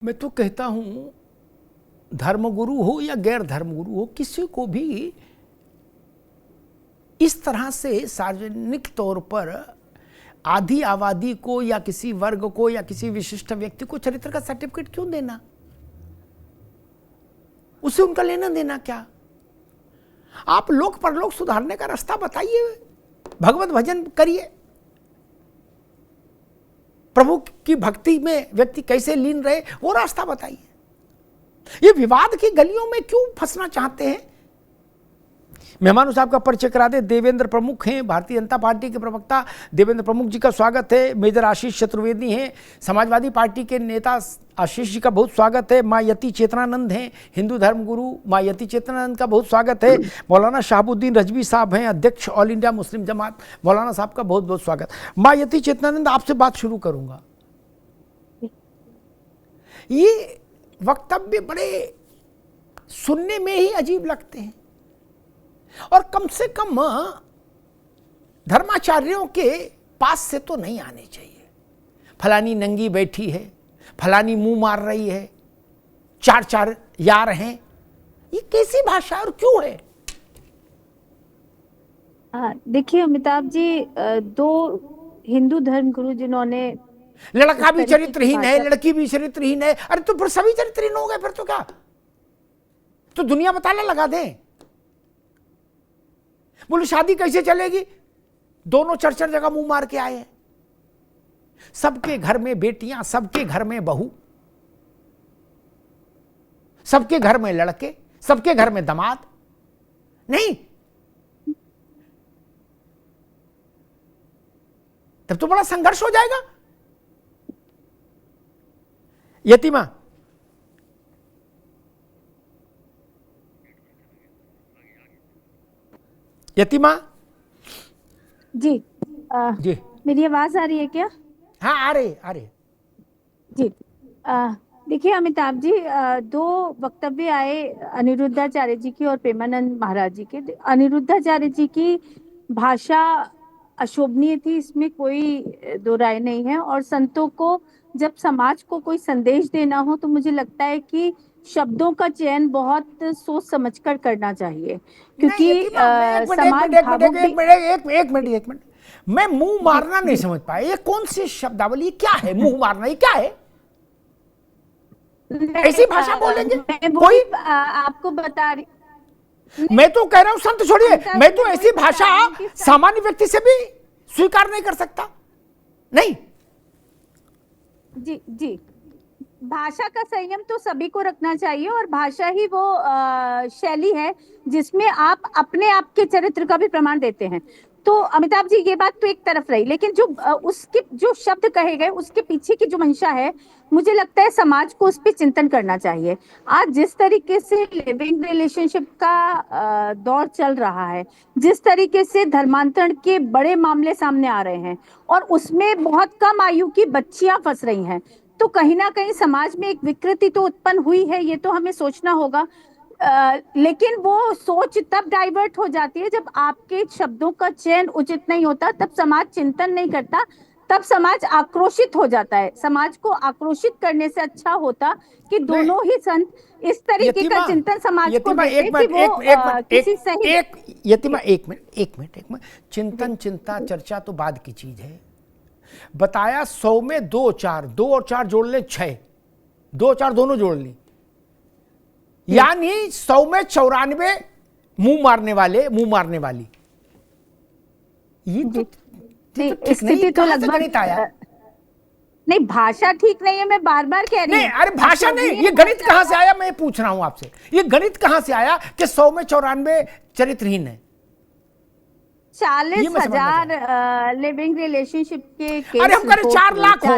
मैं तो कहता हूं धर्मगुरु हो या गैर धर्मगुरु हो, किसी को भी इस तरह से सार्वजनिक तौर पर आधी आबादी को या किसी वर्ग को या किसी विशिष्ट व्यक्ति को चरित्र का सर्टिफिकेट क्यों देना? उसे उनका लेना देना क्या? आप लोक परलोक सुधारने का रास्ता बताइए, भगवत भजन करिए, प्रभु की भक्ति में व्यक्ति कैसे लीन रहे वो रास्ता बताइए। ये विवाद की गलियों में क्यों फंसना चाहते हैं? मेहमानों साहब का परिचय करा दे। देवेंद्र प्रमुख हैं, भारतीय जनता पार्टी के प्रवक्ता देवेंद्र प्रमुख जी का स्वागत है। मेजर आशीष चतुर्वेदी हैं, समाजवादी पार्टी के नेता आशीष जी का बहुत स्वागत है। माँ यति चेतनानंद हैं, हिंदू धर्म गुरु माँ यति चेतनानंद का बहुत स्वागत है। मौलाना शहाबुद्दीन रजवी साहब हैं, अध्यक्ष ऑल इंडिया मुस्लिम जमात, मौलाना साहब का बहुत बहुत स्वागत। माँ यति चेतनानंद, आपसे बात शुरू करूंगा। ये वक्तव्य बड़े सुनने में ही अजीब लगते हैं और कम से कम धर्माचार्यों के पास से तो नहीं आने चाहिए। फलानी नंगी बैठी है, फलानी मुंह मार रही है, चार चार यार हैं, ये कैसी भाषा और क्यों है? देखिए अमिताभ जी, दो हिंदू धर्म गुरु जिन्होंने लड़का भी चरित्रहीन है, लड़की भी चरित्रहीन है। अरे तो फिर सभी चरित्रहीन हो गए, फिर तो क्या, तो दुनिया बताने लगा दें। बोले शादी कैसे चलेगी? दोनों चर चर जगह मुंह मार के आए हैं। सबके घर में बेटियां, सबके घर में बहू, सबके घर में लड़के, सबके घर में दामाद। नहीं, तब तो बड़ा संघर्ष हो जाएगा। यतिमा, यतिमा जी, जी, मेरी आवाज आ रही है क्या? हाँ आ रहे जी। देखिए अमिताभ जी, दो वक्तव्य आए अनिरुद्धाचार्य जी की और प्रेमानंद महाराज जी के। अनिरुद्धाचार्य जी की भाषा अशोभनीय थी, इसमें कोई दो राय नहीं है। और संतों को जब समाज को कोई संदेश देना हो तो मुझे लगता है कि शब्दों का चयन बहुत सोच समझकर करना चाहिए, क्योंकि समाज एक मिनट, मैं मुंह मारना नहीं समझ पाया। ये कौन सी शब्दावली, क्या है मुंह मारना? ये क्या है? ऐसी भाषा बोलेंगे कोई? आपको बता रही, मैं तो कह रहा हूं संत छोड़िए, मैं तो ऐसी भाषा सामान्य व्यक्ति से भी स्वीकार नहीं कर सकता। नहीं जी जी, भाषा का संयम तो सभी को रखना चाहिए, और भाषा ही वो शैली है जिसमें आप अपने आप के चरित्र का भी प्रमाण देते हैं। तो अमिताभ जी, ये बात तो एक तरफ रही, लेकिन जो उसके जो शब्द कहे गए उसके पीछे की जो मंशा है, मुझे लगता है समाज को उस पर चिंतन करना चाहिए। आज जिस तरीके से लिविंग रिलेशनशिप का दौर चल रहा है, जिस तरीके से धर्मांतरण के बड़े मामले सामने आ रहे हैं और उसमें बहुत कम आयु की बच्चियां फंस रही हैं, तो कहीं ना कहीं समाज में एक विकृति तो उत्पन्न हुई है, ये तो हमें सोचना होगा। लेकिन वो सोच तब डाइवर्ट हो जाती है जब आपके शब्दों का चयन उचित नहीं होता, तब समाज चिंतन नहीं करता, तब समाज आक्रोशित हो जाता है। समाज को आक्रोशित करने से अच्छा होता कि दोनों ही संत इस तरीके का चिंतन समाज को देते कि वो किसी सही। यतिमा एक मिनट, चिंतन चिंता चर्चा तो बाद की चीज है। बताया 100 में 2 4, 2 और 4 जोड़ ले 6, 2 और 4 दोनों जोड़ ली, यानी 100 में 94 मुंह मारने वाली। ये तो स्थिति तो लगभग आया। नहीं, भाषा ठीक नहीं है, मैं बार बार कह रही हूँ। नहीं, अरे भाषा नहीं, ये गणित कहां से आया? मैं पूछ रहा हूं आपसे, ये गणित कहां से आया कि 100 में 94 चरित्रहीन है? 40,000 लिविंग रिलेशनशिप के केस। अरे हम करें 4 लाख हो।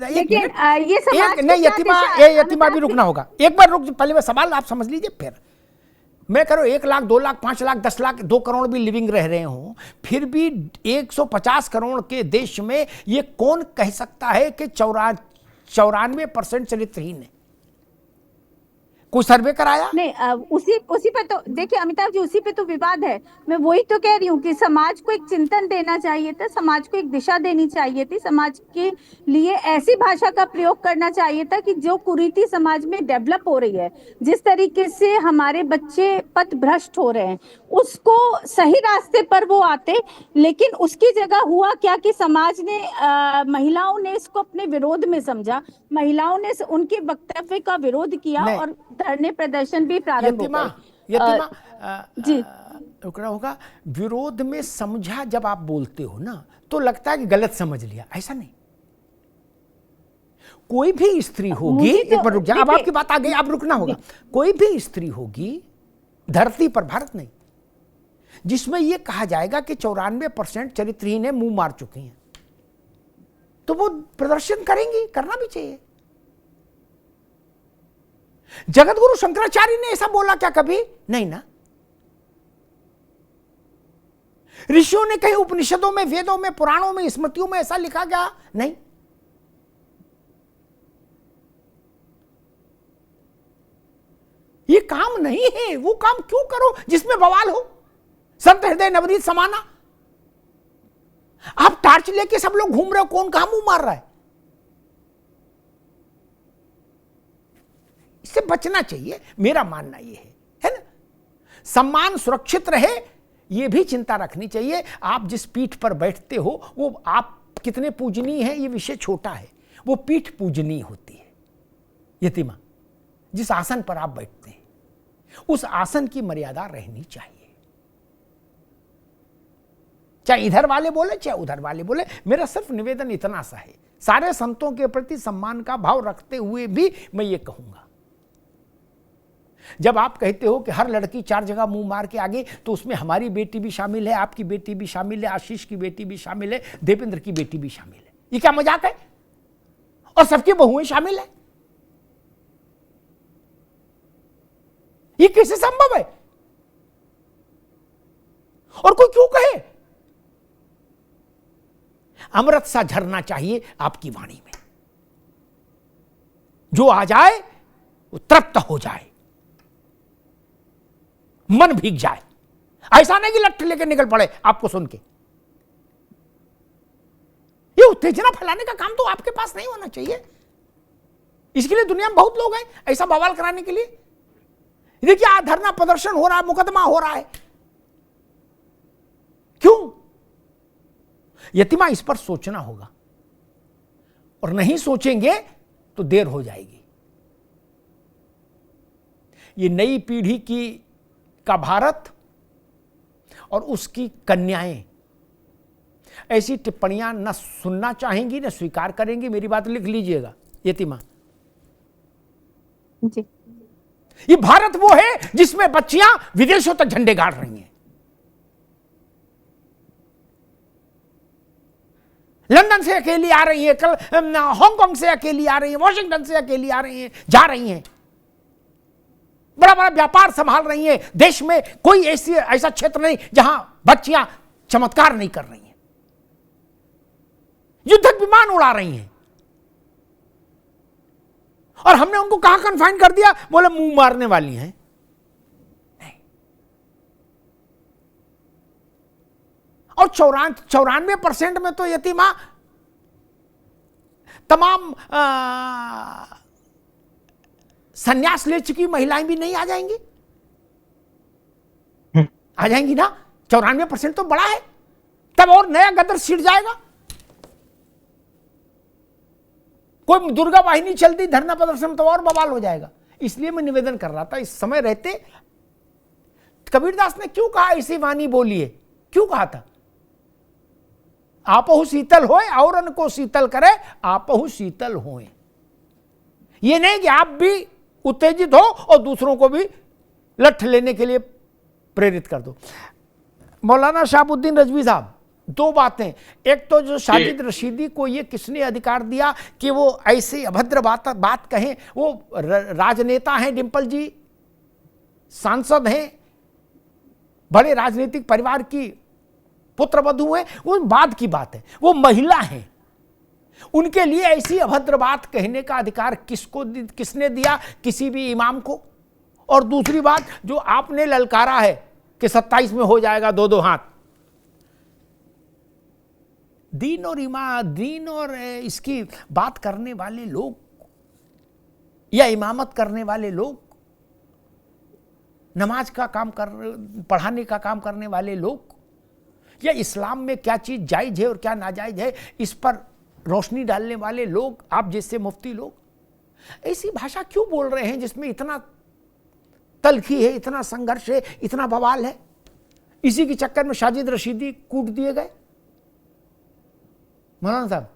लेकिन ये समाज नहीं, यतिमा भी रुकना होगा। एक बार रुक, पहले मैं सवाल आप समझ लीजिए, फिर मैं करो 1 लाख 2 लाख 5 लाख 10 लाख 2 करोड़ भी लिविंग रह रहे हो, फिर भी 150 करोड़ के देश में ये कौन कह सकता है कि 94% चरित्रहीन है? कोई सर्वे कराया? नहीं, उसी पे तो देखिए अमिताभ जी, उसी पे तो विवाद है। मैं वही तो कह रही हूँ कि समाज को एक चिंतन देना चाहिए था, समाज को एक दिशा देनी चाहिए थी, समाज के लिए ऐसी भाषा का प्रयोग करना चाहिए था कि जो कुरीति समाज में डेवलप हो रही है, जिस तरीके से हमारे बच्चे पथ भ्रष्ट हो रहे हैं, उसको सही रास्ते पर वो आते। लेकिन उसकी जगह हुआ क्या कि समाज ने महिलाओं ने इसको अपने विरोध में समझा, महिलाओं ने उनके वक्तव्य का विरोध किया नहीं। और धरने प्रदर्शन भी प्रारंभ हो यतिमा, गए। यतिमा, जी रुकना होगा। विरोध में समझा जब आप बोलते हो ना, तो लगता है कि गलत समझ लिया, ऐसा नहीं। कोई भी स्त्री होगी, एक बार रुक जा, अब आपकी बात आ गई, आप रुकना होगा। कोई भी स्त्री होगी धरती पर, भारत नहीं, जिसमें यह कहा जाएगा कि 94% चरित्रहीन है, मुंह मार चुकी हैं, तो वो प्रदर्शन करेंगी, करना भी चाहिए। जगत गुरु शंकराचार्य ने ऐसा बोला क्या कभी? नहीं ना। ऋषियों ने कहीं उपनिषदों में, वेदों में, पुराणों में, स्मृतियों में ऐसा लिखा गया? नहीं। ये काम नहीं है। वो काम क्यों करो जिसमें बवाल हो? संत हृदय नवनीत समाना। आप टार्च लेके सब लोग घूम रहे हो, कौन कहां मुंह मार रहा है? इससे बचना चाहिए, मेरा मानना यह है ना। सम्मान सुरक्षित रहे, यह भी चिंता रखनी चाहिए। आप जिस पीठ पर बैठते हो, वो आप कितने पूजनीय हैं, ये विषय छोटा है, वो पीठ पूजनीय होती है। यतिमा, जिस आसन पर आप बैठते हैं, उस आसन की मर्यादा रहनी चाहिए। चाहे इधर वाले बोले, चाहे उधर वाले बोले, मेरा सिर्फ निवेदन इतना सा है, सारे संतों के प्रति सम्मान का भाव रखते हुए भी मैं ये कहूंगा, जब आप कहते हो कि हर लड़की 4 जगह मुंह मार के आगे, तो उसमें हमारी बेटी भी शामिल है, आपकी बेटी भी शामिल है, आशीष की बेटी भी शामिल है, देवेंद्र की बेटी भी शामिल है। ये क्या मजाक है? और सबकी बहुएं शामिल है। ये कैसे संभव है? और कोई क्यों कहे? अमृत सा झरना चाहिए आपकी वाणी में, जो आ जाए वो तृप्त हो जाए, मन भीग जाए। ऐसा नहीं कि लट्ठ लेकर निकल पड़े आपको सुन के। ये उत्तेजना फैलाने का काम तो आपके पास नहीं होना चाहिए। इसके लिए दुनिया में बहुत लोग हैं ऐसा बवाल कराने के लिए। देखिए, आज धरना प्रदर्शन हो रहा है, मुकदमा हो रहा है, क्यों? यतिमा, इस पर सोचना होगा, और नहीं सोचेंगे तो देर हो जाएगी। ये नई पीढ़ी का भारत और उसकी कन्याएं ऐसी टिप्पणियां न सुनना चाहेंगी न स्वीकार करेंगी। मेरी बात लिख लीजिएगा यतिमा जी। ये भारत वो है जिसमें बच्चियां विदेशों तक झंडे गाड़ रही हैं, लंदन से अकेली आ रही है, कल हांगकांग से अकेली आ रही है, वॉशिंगटन से अकेली आ रही हैं, जा रही हैं, बड़ा बड़ा व्यापार संभाल रही हैं। देश में कोई ऐसा क्षेत्र नहीं जहां बच्चियां चमत्कार नहीं कर रही हैं, युद्धक विमान उड़ा रही हैं। और हमने उनको कहां कन्फाइन कर दिया? बोले मुंह मारने वाली हैं। नहीं। और 94% में तो यतिमा तमाम संन्यास ले चुकी महिलाएं भी नहीं आ जाएंगी? आ जाएंगी ना। 94% तो बड़ा है, तब और नया गदर छिड़ जाएगा। कोई दुर्गा वाहिनी चलती धरना प्रदर्शन तो और बवाल हो जाएगा। इसलिए मैं निवेदन कर रहा था, इस समय रहते कबीरदास ने क्यों कहा ऐसी वाणी बोलिए? क्यों कहा था? आपहु शीतल होए औरन को शीतल करे, आपहु शीतल होए। ये नहीं कि आप भी उत्तेजित हो और दूसरों को भी लठ लेने के लिए प्रेरित कर दो। मौलाना शहाबुद्दीन रजवी साहब, 2 बातें। एक तो जो साजिद रशीदी को ये किसने अधिकार दिया कि वो ऐसे अभद्र बात कहें? वो राजनेता हैं, डिंपल जी सांसद हैं, बड़े राजनीतिक परिवार की पुत्रवधू हैं, वो बाद की बात है। वो महिला हैं, उनके लिए ऐसी अभद्र बात कहने का अधिकार किसने दिया? किसी भी इमाम को? और दूसरी बात जो आपने ललकारा है कि 27 में हो जाएगा 2-2 हाथ, दीन और दीन और इसकी बात करने वाले लोग या इमामत करने वाले लोग, नमाज का काम पढ़ाने का काम करने वाले लोग, या इस्लाम में क्या चीज जायज है और क्या नाजायज है इस पर रोशनी डालने वाले लोग, आप जैसे मुफ्ती लोग, ऐसी भाषा क्यों बोल रहे हैं जिसमें इतना तलखी है, इतना संघर्ष है, इतना बवाल है? इसी के चक्कर में साजिद रशीदी कूट दिए गए। मौलाना साहब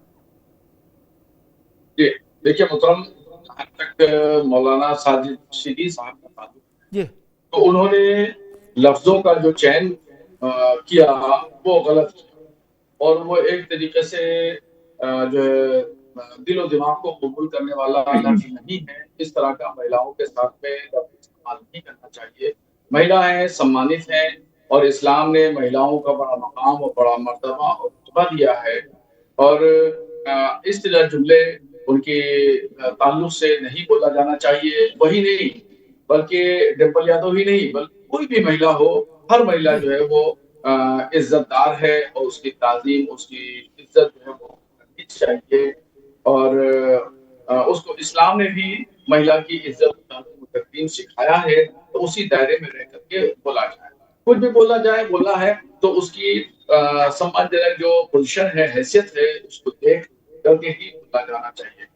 जी देखिए मुहतरम, जहाँ तक मौलाना साजिद रशीदी साहब का ताल्लुक जी, तो उन्होंने लफ्जों का जो चयन किया वो गलत किया और वो एक तरीके से जो है दिलो दिमाग को कबूल करने वाला लफ्ज नहीं है। इस तरह का महिलाओं के साथ में लफ्ज इस्तेमाल नहीं करना चाहिए। महिलाएं सम्मानित हैं और इस्लाम ने महिलाओं का बड़ा मकाम और बड़ा मर्तबा और रुतबा दिया है और इस तरह जुमले उनके ताल्लुक से नहीं बोला जाना चाहिए। वही नहीं बल्कि डिम्पल यादव ही नहीं बल्कि कोई भी महिला हो, हर महिला जो है वो इज्जतदार है और उसकी ताजीम, उसकी इज्जत जो है वो करनी चाहिए और उसको इस्लाम ने भी महिला की इज्जत तकदीम सिखाया है, तो उसी दायरे में रह करके बोला जाए। कुछ भी बोला है तो उसकी सम्मानजनक जो पोजीशन है, हैसियत है, उसको देख करके ही बोला जाना चाहिए।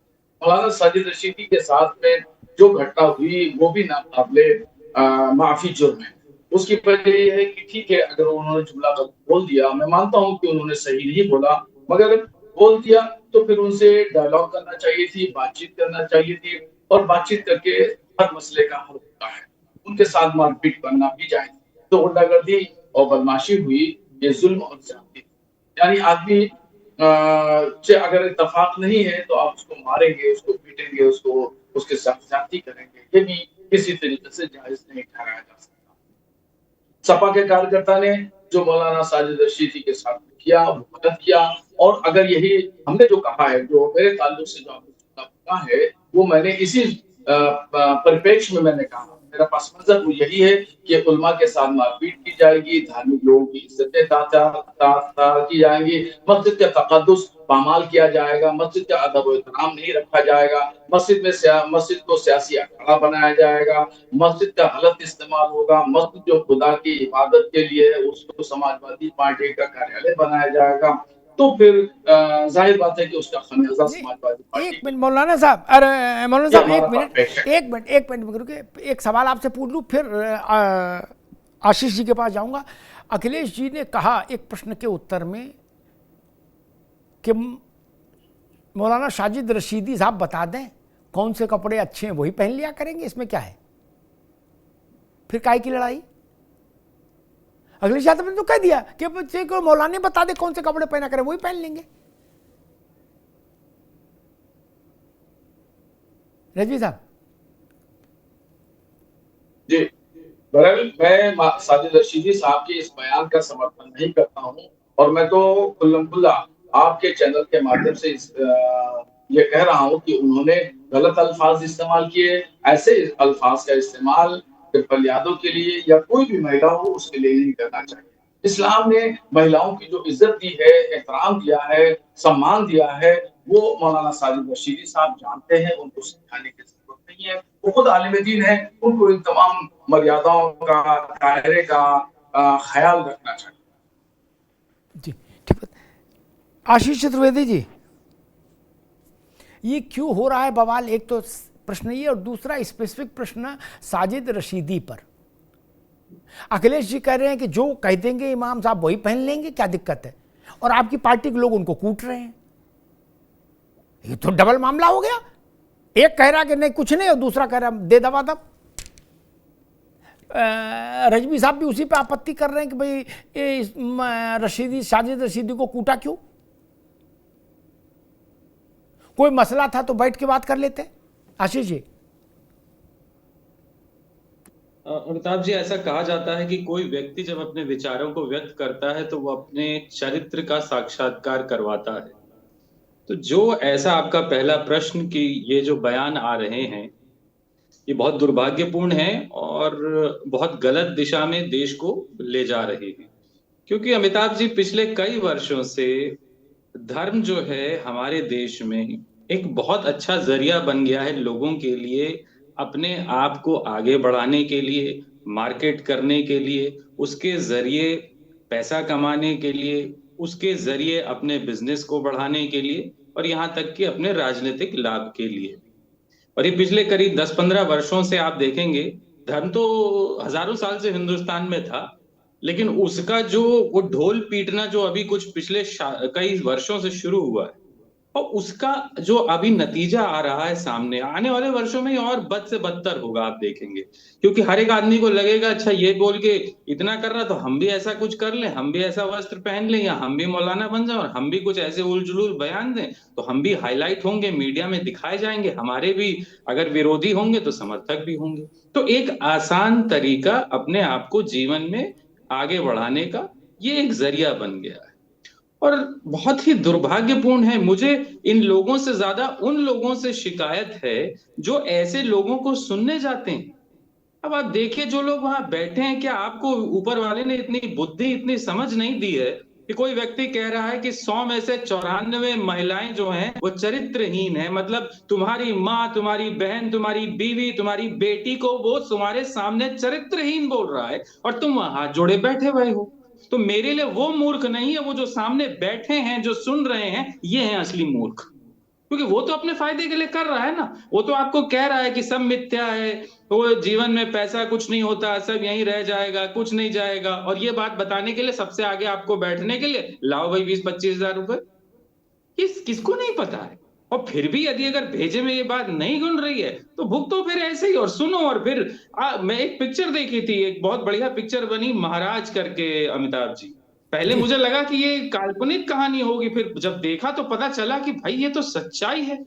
मौलाना साजिद रशीदी के साथ में जो घटना हुई वो भी नाकाबिले माफी जुर्म है। उसकी वजह ये है कि ठीक है, अगर उन्होंने जुमला बोल दिया, मैं मानता हूँ कि उन्होंने सही नहीं बोला, मगर बोल दिया तो फिर उनसे डायलॉग करना चाहिए थी, बातचीत करना चाहिए थी और बातचीत करके हर मसले का हल होता है। उनके साथ मारपीट करना भी जायज, तो गुंडागर्दी और बदमाशी हुई, ये जुल्म और ज्यादती। यानी आदमी से अगर इत्तेफाक नहीं है तो आप उसको मारेंगे, उसको पीटेंगे, उसको उसके साथ ज्यादती करेंगे, ये भी किसी तरीके से जायज नहीं ठहराया जा सकता। सपा के कार्यकर्ता ने जो मौलाना साजिद रशीदी के साथ किया वो गलत किया और अगर यही हमने जो कहा है, जो मेरे ताल्लुक से जो आपने कहा है, वो मैंने इसी परिप्रेक्ष्य में मैंने कहा। मेरा पस मंजर वो यही है कि उलमा के साथ मारपीट की जाएगी, धार्मिक लोगों की इज्जतें की जाएंगी, मस्जिद का तकद्दुस पामाल किया जाएगा, मस्जिद का अदब व एहतराम नहीं रखा जाएगा, मस्जिद को सियासी अखाड़ा बनाया जाएगा, मस्जिद का गलत इस्तेमाल होगा, मस्जिद जो खुदा की इबादत के लिए है उसको समाजवादी पार्टी का कार्यालय बनाया जाएगा, तो फिर जाहिर बात है कि उसका खमियाजा समाजवादी पार्टी। एक मिनट मौलाना साहब, अरे मौलाना साहब एक मिनट रुके, एक सवाल आपसे पूछ लूँ फिर आशीष जी के पास जाऊंगा। अखिलेश जी ने कहा एक प्रश्न के उत्तर में कि मौलाना साजिद रशीदी साहब बता दें कौन से कपड़े अच्छे हैं वही पहन लिया करेंगे, इसमें क्या है, फिर काय की लड़ाई? अखिलेश यादव ने तो कह दिया कि बच्चे को मौलाना बता दे कौन से कपड़े पहना करें वही पहन लेंगे। रजवी साहब जी, बहरहाल मैं साजिद रशीदी साहब के इस बयान का समर्थन नहीं करता हूं और मैं तो खुल्लम-खुल्ला आपके चैनल के माध्यम से ये कह रहा हूं कि उन्होंने गलत अल्फाज इस्तेमाल किए। ऐसे अल्फाज का इस्तेमाल डिम्पल यादव के लिए या कोई भी महिला हो उसके लिए नहीं करना चाहिए। इस्लाम ने महिलाओं की जो इज्जत दी है, एहतराम दिया है, सम्मान दिया है, वो मौलाना साजिद रशीदी साहब जानते हैं, उनको सिखाने की जरूरत नहीं है। वो खुद आलिम दीन है, उनको इन तमाम मर्यादाओं का, दायरे का ख्याल रखना चाहिए। जी ठीक है। आशीष चतुर्वेदी जी, ये क्यों हो रहा है बवाल? एक तो प्रश्न ये और दूसरा स्पेसिफिक प्रश्न साजिद रशीदी पर। अखिलेश जी कह रहे हैं कि जो कह देंगे इमाम साहब वही पहन लेंगे, क्या दिक्कत है, और आपकी पार्टी के लोग उनको कूट रहे हैं। ये तो डबल मामला हो गया, एक कह रहा कि नहीं कुछ नहीं और दूसरा कह रहा दे दबा दब। रजवी साहब भी उसी पे आपत्ति कर रहे हैं कि भाई साजिद रशीदी को कूटा क्यों? कोई मसला था तो बैठ के बात कर लेते। आशीष जी। अमिताभ जी, ऐसा कहा जाता है कि कोई व्यक्ति जब अपने विचारों को व्यक्त करता है तो वो अपने चरित्र का साक्षात्कार करवाता है। तो जो ऐसा आपका पहला प्रश्न कि ये जो बयान आ रहे हैं ये बहुत दुर्भाग्यपूर्ण है और बहुत गलत दिशा में देश को ले जा रही है। क्योंकि अमिताभ जी, पिछले कई वर्षों से धर्म जो है हमारे देश में एक बहुत अच्छा जरिया बन गया है लोगों के लिए, अपने आप को आगे बढ़ाने के लिए, मार्केट करने के लिए, उसके जरिए पैसा कमाने के लिए, उसके जरिए अपने बिजनेस को बढ़ाने के लिए, और यहाँ तक कि अपने राजनीतिक लाभ के लिए। और ये पिछले करीब 10-15 वर्षों से आप देखेंगे, धर्म तो हजारों साल से हिंदुस्तान में था, लेकिन उसका जो वो ढोल पीटना जो अभी कुछ पिछले कई वर्षों से शुरू हुआ है, और उसका जो अभी नतीजा आ रहा है सामने, आने वाले वर्षों में ये और बद से बदतर होगा, आप देखेंगे। क्योंकि हर एक आदमी को लगेगा, अच्छा ये बोल के इतना कर रहा तो हम भी ऐसा कुछ कर लें, हम भी ऐसा वस्त्र पहन लें, या हम भी मौलाना बन जाए और हम भी कुछ ऐसे उल जुलूल बयान दें, तो हम भी हाईलाइट होंगे, मीडिया में दिखाए जाएंगे, हमारे भी अगर विरोधी होंगे तो समर्थक भी होंगे। तो एक आसान तरीका अपने आप को जीवन में आगे बढ़ाने का ये एक जरिया बन गया है। और बहुत ही दुर्भाग्यपूर्ण है, मुझे इन लोगों से ज्यादा उन लोगों से शिकायत है जो ऐसे लोगों को सुनने जाते हैं। अब आप देखिए, जो लोग वहां बैठे हैं, क्या आपको ऊपर वाले ने इतनी बुद्धि, इतनी समझ नहीं दी है कि कोई व्यक्ति कह रहा है कि 100 में से 94 महिलाएं जो हैं वो चरित्रहीन है, मतलब तुम्हारी माँ, तुम्हारी बहन, तुम्हारी बीवी, तुम्हारी बेटी को वो तुम्हारे सामने चरित्रहीन बोल रहा है और तुम वहां हाथ जोड़े बैठे हुए हो। तो मेरे लिए वो मूर्ख नहीं है, वो जो सामने बैठे हैं, जो सुन रहे हैं, ये हैं असली मूर्ख। क्योंकि वो तो अपने फायदे के लिए कर रहा है ना, वो तो आपको कह रहा है कि सब मिथ्या है, वो जीवन में पैसा कुछ नहीं होता, सब यहीं रह जाएगा, कुछ नहीं जाएगा, और ये बात बताने के लिए सबसे आगे आपको बैठने के लिए लाओ भाई 20-25 हजार रुपए। किसको नहीं पता है? और फिर भी यदि अगर भेजे में ये बात नहीं गुन रही है तो भुगतो फिर ऐसे ही और सुनो। और फिर मैं एक पिक्चर देखी थी, एक बहुत बढ़िया पिक्चर बनी महाराज करके, अमिताभ जी। पहले जी। मुझे लगा कि ये काल्पनिक कहानी होगी, फिर जब देखा तो पता चला कि भाई ये तो सच्चाई है।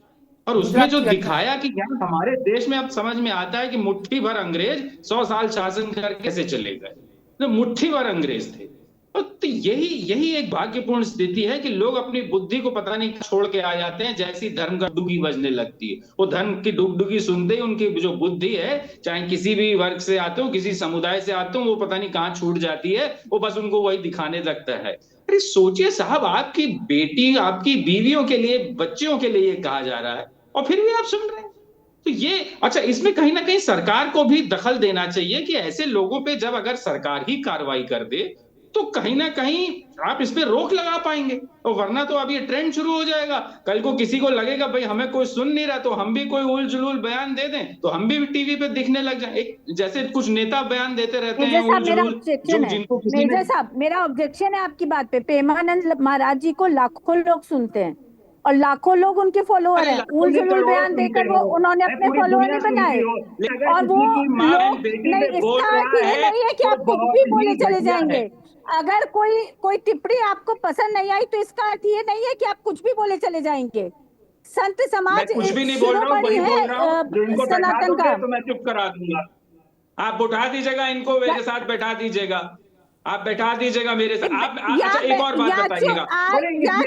और उसमें गुजरात जो की घटना है। दिखाया कि यहाँ हमारे देश में अब समझ में आता है कि मुट्ठी भर अंग्रेज 100 साल शासन करके कैसे चले गए, तो मुट्ठी भर अंग्रेज थे। तो यही यही एक भाग्यपूर्ण स्थिति है कि लोग अपनी बुद्धि को पता नहीं छोड़ के आ जाते हैं, जैसी धर्म का डुगी बजने लगती है, वो धर्म की डुगडुगी सुनते ही उनकी जो बुद्धि है, चाहे किसी भी वर्ग से आते हो, किसी समुदाय से आते हो, वो पता नहीं कहाँ छूट जाती है, वो बस उनको वही दिखाने लगता है। अरे सोचिए साहब, आपकी बेटी, आपकी बीवियों के लिए, बच्चियों के लिए कहा जा रहा है और फिर भी आप सुन रहे हैं। तो ये अच्छा, इसमें कहीं ना कहीं सरकार को भी दखल देना चाहिए कि ऐसे लोगों पे जब अगर सरकार ही कार्रवाई कर दे तो कहीं ना कहीं आप इस पे रोक लगा पाएंगे, और वरना तो अब ये ट्रेंड शुरू हो जाएगा। कल को किसी को लगेगा भाई हमें कोई सुन नहीं रहा, तो हम भी कोई उल जुलूल बयान दे दें तो हम भी टीवी पे दिखने लग जाए। एक जैसे कुछ नेता बयान देते रहते हैं उल जुलूल, जो जिनको किसी ने। मेजर साहब, मेरा ऑब्जेक्शन है आपकी बात पे। प्रेमानंद महाराज जी को लाखों लोग सुनते हैं और लाखों लोग उनके फॉलोअर हैं। उल जुलूल बयान देकर वो उन्होंने अपने फॉलोअर नहीं बनाए, और वो लोग नहीं, इसका अर्थ ये नहीं है कि आप कुछ भी बोले चले जाएंगे। अगर कोई टिप्पणी आपको पसंद नहीं आई तो इसका अर्थ ये नहीं है कि आप कुछ भी बोले चले जाएंगे। संत समाज कुछ भी नहीं बोल रहा हूँ, वही बोल रहा हूँ, जो इनको बैठा सनातन दोगे का। तो मैं चुप करा दूंगा। आप उठा दीजिएगा, इनको मेरे साथ बैठा दीजिएगा, आप बैठा दीजिएगा मेरे साथ। आप अच्छा एक और बात बताइएगा,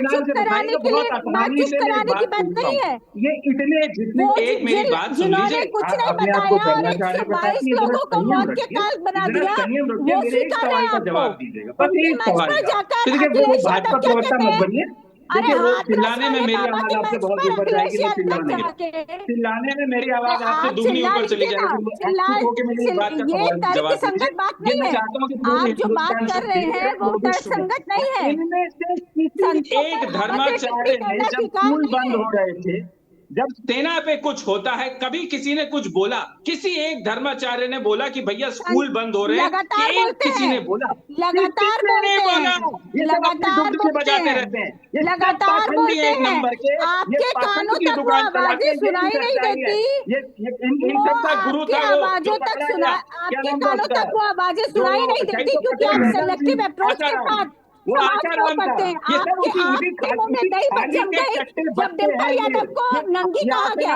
चुप कराने के लिए, चुप कराने की बात नहीं है ये इतने जितने, एक मेरी बात सुन लीजिए, कुछ नहीं बताया और 122 लोगों को मौत के काल बना दिया, वो स्वीकार है आपको। जवाब दीजिएगा बस एक मंच सवाल पर का। जाकर देखिए वो अखिलेश भाजपा यादव क्या प्रवक्ता कहते मत हैं? बनिए। अरे देखिए वो हाथ चिल्लाने में रस मेरी बाबा आवाज के आपसे मंच बहुत पर ऊपर अखिलेश जाएगी, मैं यादव चिल्लाने जाके चिल्लाने में मेरी आवाज आपसे आप दुगनी चिल्ला ऊपर चली लीजिए ना, जाएगी। चिल्ला होकर मेरी इस बात का ये सवाल तर्क जवाब दीजिए। संगत बात ये नहीं मैं है। चाहता हूँ कि पूरे आप जो बात हिंदुस्तान कर से रहे हैं वो तर्क संगत नहीं है। इनमें से किसी संतों एक पर अभद्र टिप्पणी धर्माचार्य ने करना जब स्वीकार स्कूल नहीं बंद है। हो रहे थे, जब सेना पे कुछ होता है, कभी किसी ने कुछ बोला? किसी एक धर्माचार्य ने बोला कि भैया स्कूल बंद हो रहे हैं? कि लगातार एक बोलते किसी हैं, ने बोला? लगातार किसी ने नहीं बोलते बोला। हैं, ये सब अपनी लगातार डुबकी बोलते बजाते हैं, रहते हैं। ये सब लगातार पाखंडी बोलते एक हैं। नंबर के, ये आपके पाखंड कानों की तक वो दुकान चलाते आवाजें हैं। सुनाई यही नहीं सच्चाई है। देती। ये इन वो सब का गुरु आपके था वो जो आवाजों तक पकड़ा सुना, गया। क्या आपके नाम था कानों उसका? तक वो आवाजें जो सुनाई नहीं देती क्योंकि आप 650 सेलेक्टिव अप्रोच के आसाराम, साथ वो आशा राम करते हैं। आपके मुंह में दही जम गई जब डिम्पल यादव को नंगी कहा गया,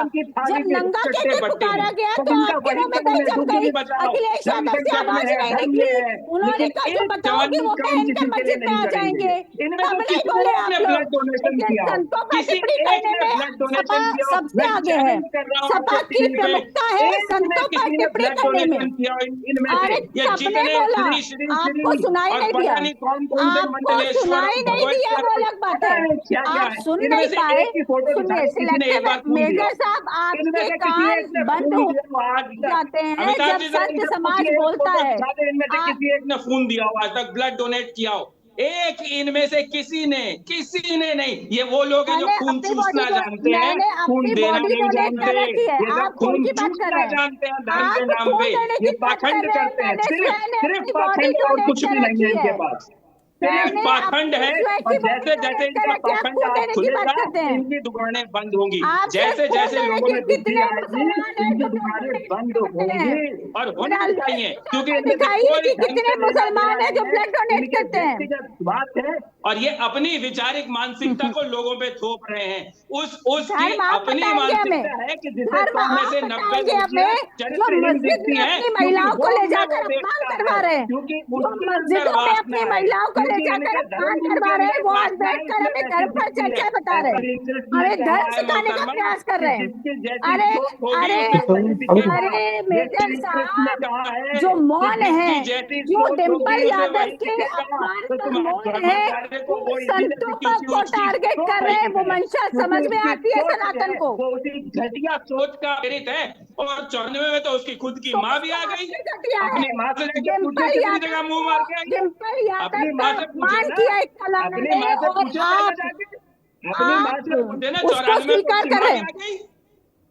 जब नंगा कहकर पुकारा गया तो आपके मुंह में दही जम गई। अखिलेश यादव से आवाज नहीं निकली, उन्होंने कहा कि बताओ कि वो पहनकर मस्जिद में आ जाएंगे, तब नहीं बोले आप लोग। संतों पर टिप्पणी करने में सपा सबसे आगे है, सपा की प्रमुखता है संतों पर टिप्पणी करने में। अरे सबने बोला, आपको सुनाई नहीं दिया, आपको सुनाई नहीं दिया, वो अलग बात है, आप सुन नहीं पाए। सुनिए सिलेक्टिव मेजर साहब, आपके कान बंद हो जाते हैं जब संत समाज बोलता है। किसी एक ने खून दिया हो, आज तक ब्लड डोनेट किया हो? एक इनमें से किसी ने नहीं। ये वो लोग हैं जो खून चूसना जानते हैं, खून देना नहीं जानते, ये सब खून चूसना जानते हैं धर्म के नाम पे, ये पाखंड करते हैं, सिर्फ पाखंड और कुछ भी नहीं है इनके पास, सिर्फ पाखंड है। और जैसे जैसे इनका पाखंड आज खुलेगा, इनकी दुकानें बंद होंगी, जैसे जैसे लोगों में बुद्धि आएगी इनकी दुकानें बंद होंगी और होनी चाहिए, क्योंकि कितने मुसलमान हैं जो ब्लड डोनेट करते हैं, बात है। और ये अपनी विचारिक मानसिकता को लोगों पे थोप रहे हैं, उसकी अपनी मानसिकता है कि जिसे 100 में से 90 चरित्रहीन दिखती है, महिलाओं को ले जाकर अपमान करवा रहे हैं, क्योंकि मस्जिदों में अपनी महिलाओं को ले जाकर अपमान करवा रहे हैं, वो आज बैठकर हमें धर्म पर चर्चा बता रहे हैं, हमें धर्म सिखाने का प्रयास कर रहे हैं। अरे मेजर साहब जो मौन है, जो डिम्पल यादव के अपमान पर मौन है, संतों को टारगेट कर रहे हैं, वो मंशा समझ में आती है सनातन को। वो उसी घटिया सोच का प्रेरित है। और 94 में तो उसकी खुद की माँ भी आ गई, अपनी माँ से जगह मुंह मार के डिम्पल यादव अपनी माँ से पूछे ना, अपनी माँ से पूछे ना, अपनी माँ से पूछे ना।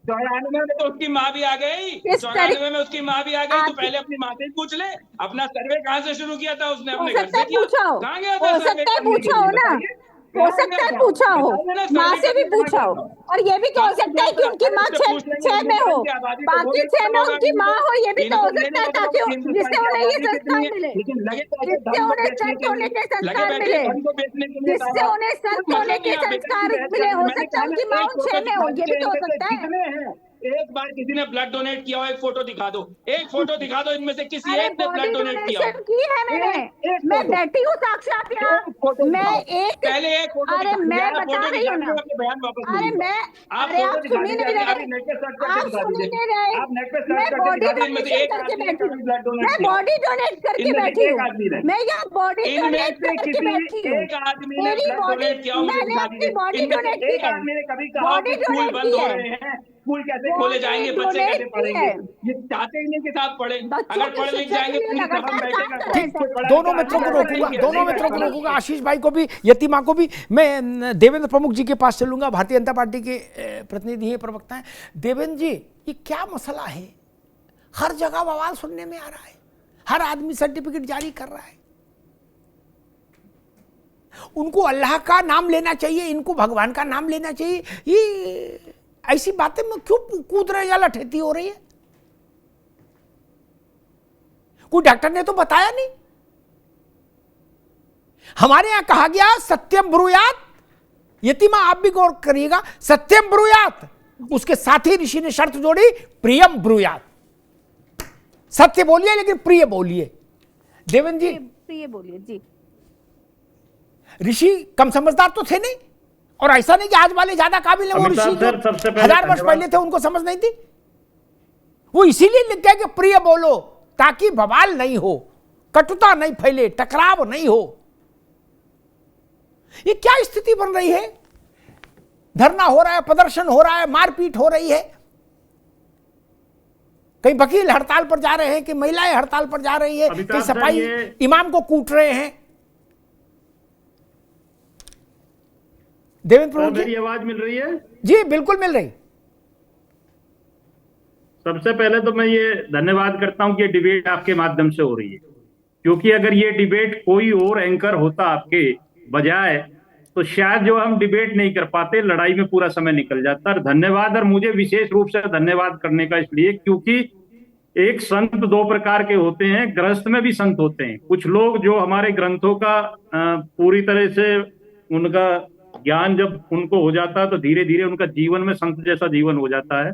94 में तो उसकी माँ भी आ गई, 94 में उसकी माँ भी आ गई। तो पहले अपनी माँ से ही पूछ ले, अपना सर्वे कहाँ से शुरू किया था उसने? अपने घर से किया, कहाँ गया था सर्वे करने? पूछा हो ना, हो सकता है पूछा हो, माँ से भी पूछा हो, और ये भी तो हो सकता है कि उनकी माँ 6 में हो, बाकी 6 में उनकी माँ हो, ये भी तो हो सकता है, ताकि जिससे उन्हें ये संस्कार मिले, जिससे उन्हें संत होने के संस्कार मिले, जिससे उन्हें संत होने के संस्कार मिले। हो सकता है उनकी माँ 6 में हो, ये भी तो हो सकता है। एक बार किसी ने ब्लड डोनेट किया हो, एक फोटो दिखा दो, एक फोटो दिखा दो इनमें से किसी एक ने ब्लड डोनेट किया हो। की है मैंने, मैं बैठी हूँ साक्षात यहाँ, मैं एक पहले एक फोटो, अरे मैं बता रही हूँ ना, अरे मैं, अरे आप सुन ही नहीं रहे, आप सुन ही नहीं रहे, मैं बॉडी डोनेट करके बैठी हूँ, मैं बॉडी डोनेट करके बैठी हूँ, मैं यहाँ बॉडी डोनेट करके बैठी हूँ, मेरी बॉडी, मैंने अपनी बॉडी डोनेट की है, बॉडी डोनेट की है। स्कूल कैसे खोले जाएंगे, बच्चे कैसे पढ़ेंगे? ये चाहते ही नहीं कि साथ पढ़े, अगर पढ़ लिख जाएंगे पूरी तरह बैठेगा। दोनों मित्रों को रोकूंगा, आशीष भाई को भी, यतिमा को भी। मैं देवेंद्र प्रमुख जी के पास चलूंगा, भारतीय जनता पार्टी के प्रतिनिधि हैं, प्रवक्ता हैं। देवेंद्र जी, ये क्या मसला है? हर जगह बवाल सुनने में आ रहा है, हर आदमी सर्टिफिकेट जारी कर रहा है। उनको अल्लाह का नाम लेना चाहिए, इनको भगवान का नाम लेना चाहिए। ये ऐसी बातें में क्यों कूद रहे, या लठेती हो रही है? कोई डॉक्टर ने तो बताया नहीं। हमारे यहां कहा गया सत्यम ब्रूयात, यतिमा आप भी गौर करिएगा, सत्यम ब्रूयात, उसके साथ ही ऋषि ने शर्त जोड़ी, प्रियम ब्रूयात। सत्य बोलिए लेकिन प्रिय बोलिए। देवेंद्र जी, प्रिय बोलिए जी। ऋषि कम समझदार तो थे नहीं, और ऐसा नहीं कि आज वाले ज्यादा काबिल है। वो ऋषि जो 1000 वर्ष पहले थे उनको समझ नहीं थी। वो इसीलिए लिख गया कि प्रिय बोलो, ताकि बवाल नहीं हो, कटुता नहीं फैले, टकराव नहीं हो। ये क्या स्थिति बन रही है? धरना हो रहा है, प्रदर्शन हो रहा है, मारपीट हो रही है, कई वकील हड़ताल पर जा रहे हैं, कि महिलाएं हड़ताल पर जा रही है, कई सफाई इमाम को कूट रहे हैं। देवेंद्र प्रमुख जी, मेरी आवाज मिल रही है? जी बिल्कुल मिल रही। सबसे पहले तो मैं ये धन्यवाद करता हूं कि ये डिबेट आपके माध्यम से हो रही है, क्योंकि अगर ये डिबेट कोई और एंकर होता आपके बजाय तो शायद जो हम डिबेट नहीं कर पाते, लड़ाई में पूरा समय निकल जाता। और धन्यवाद, और मुझे विशेष रूप से धन्यवाद करने का इसलिए क्योंकि एक संत दो प्रकार के होते हैं, गृहस्थ में भी संत होते हैं। कुछ लोग जो हमारे ग्रंथों का पूरी तरह से उनका ज्ञान जब उनको हो जाता है तो धीरे धीरे उनका जीवन में संत जैसा जीवन हो जाता है।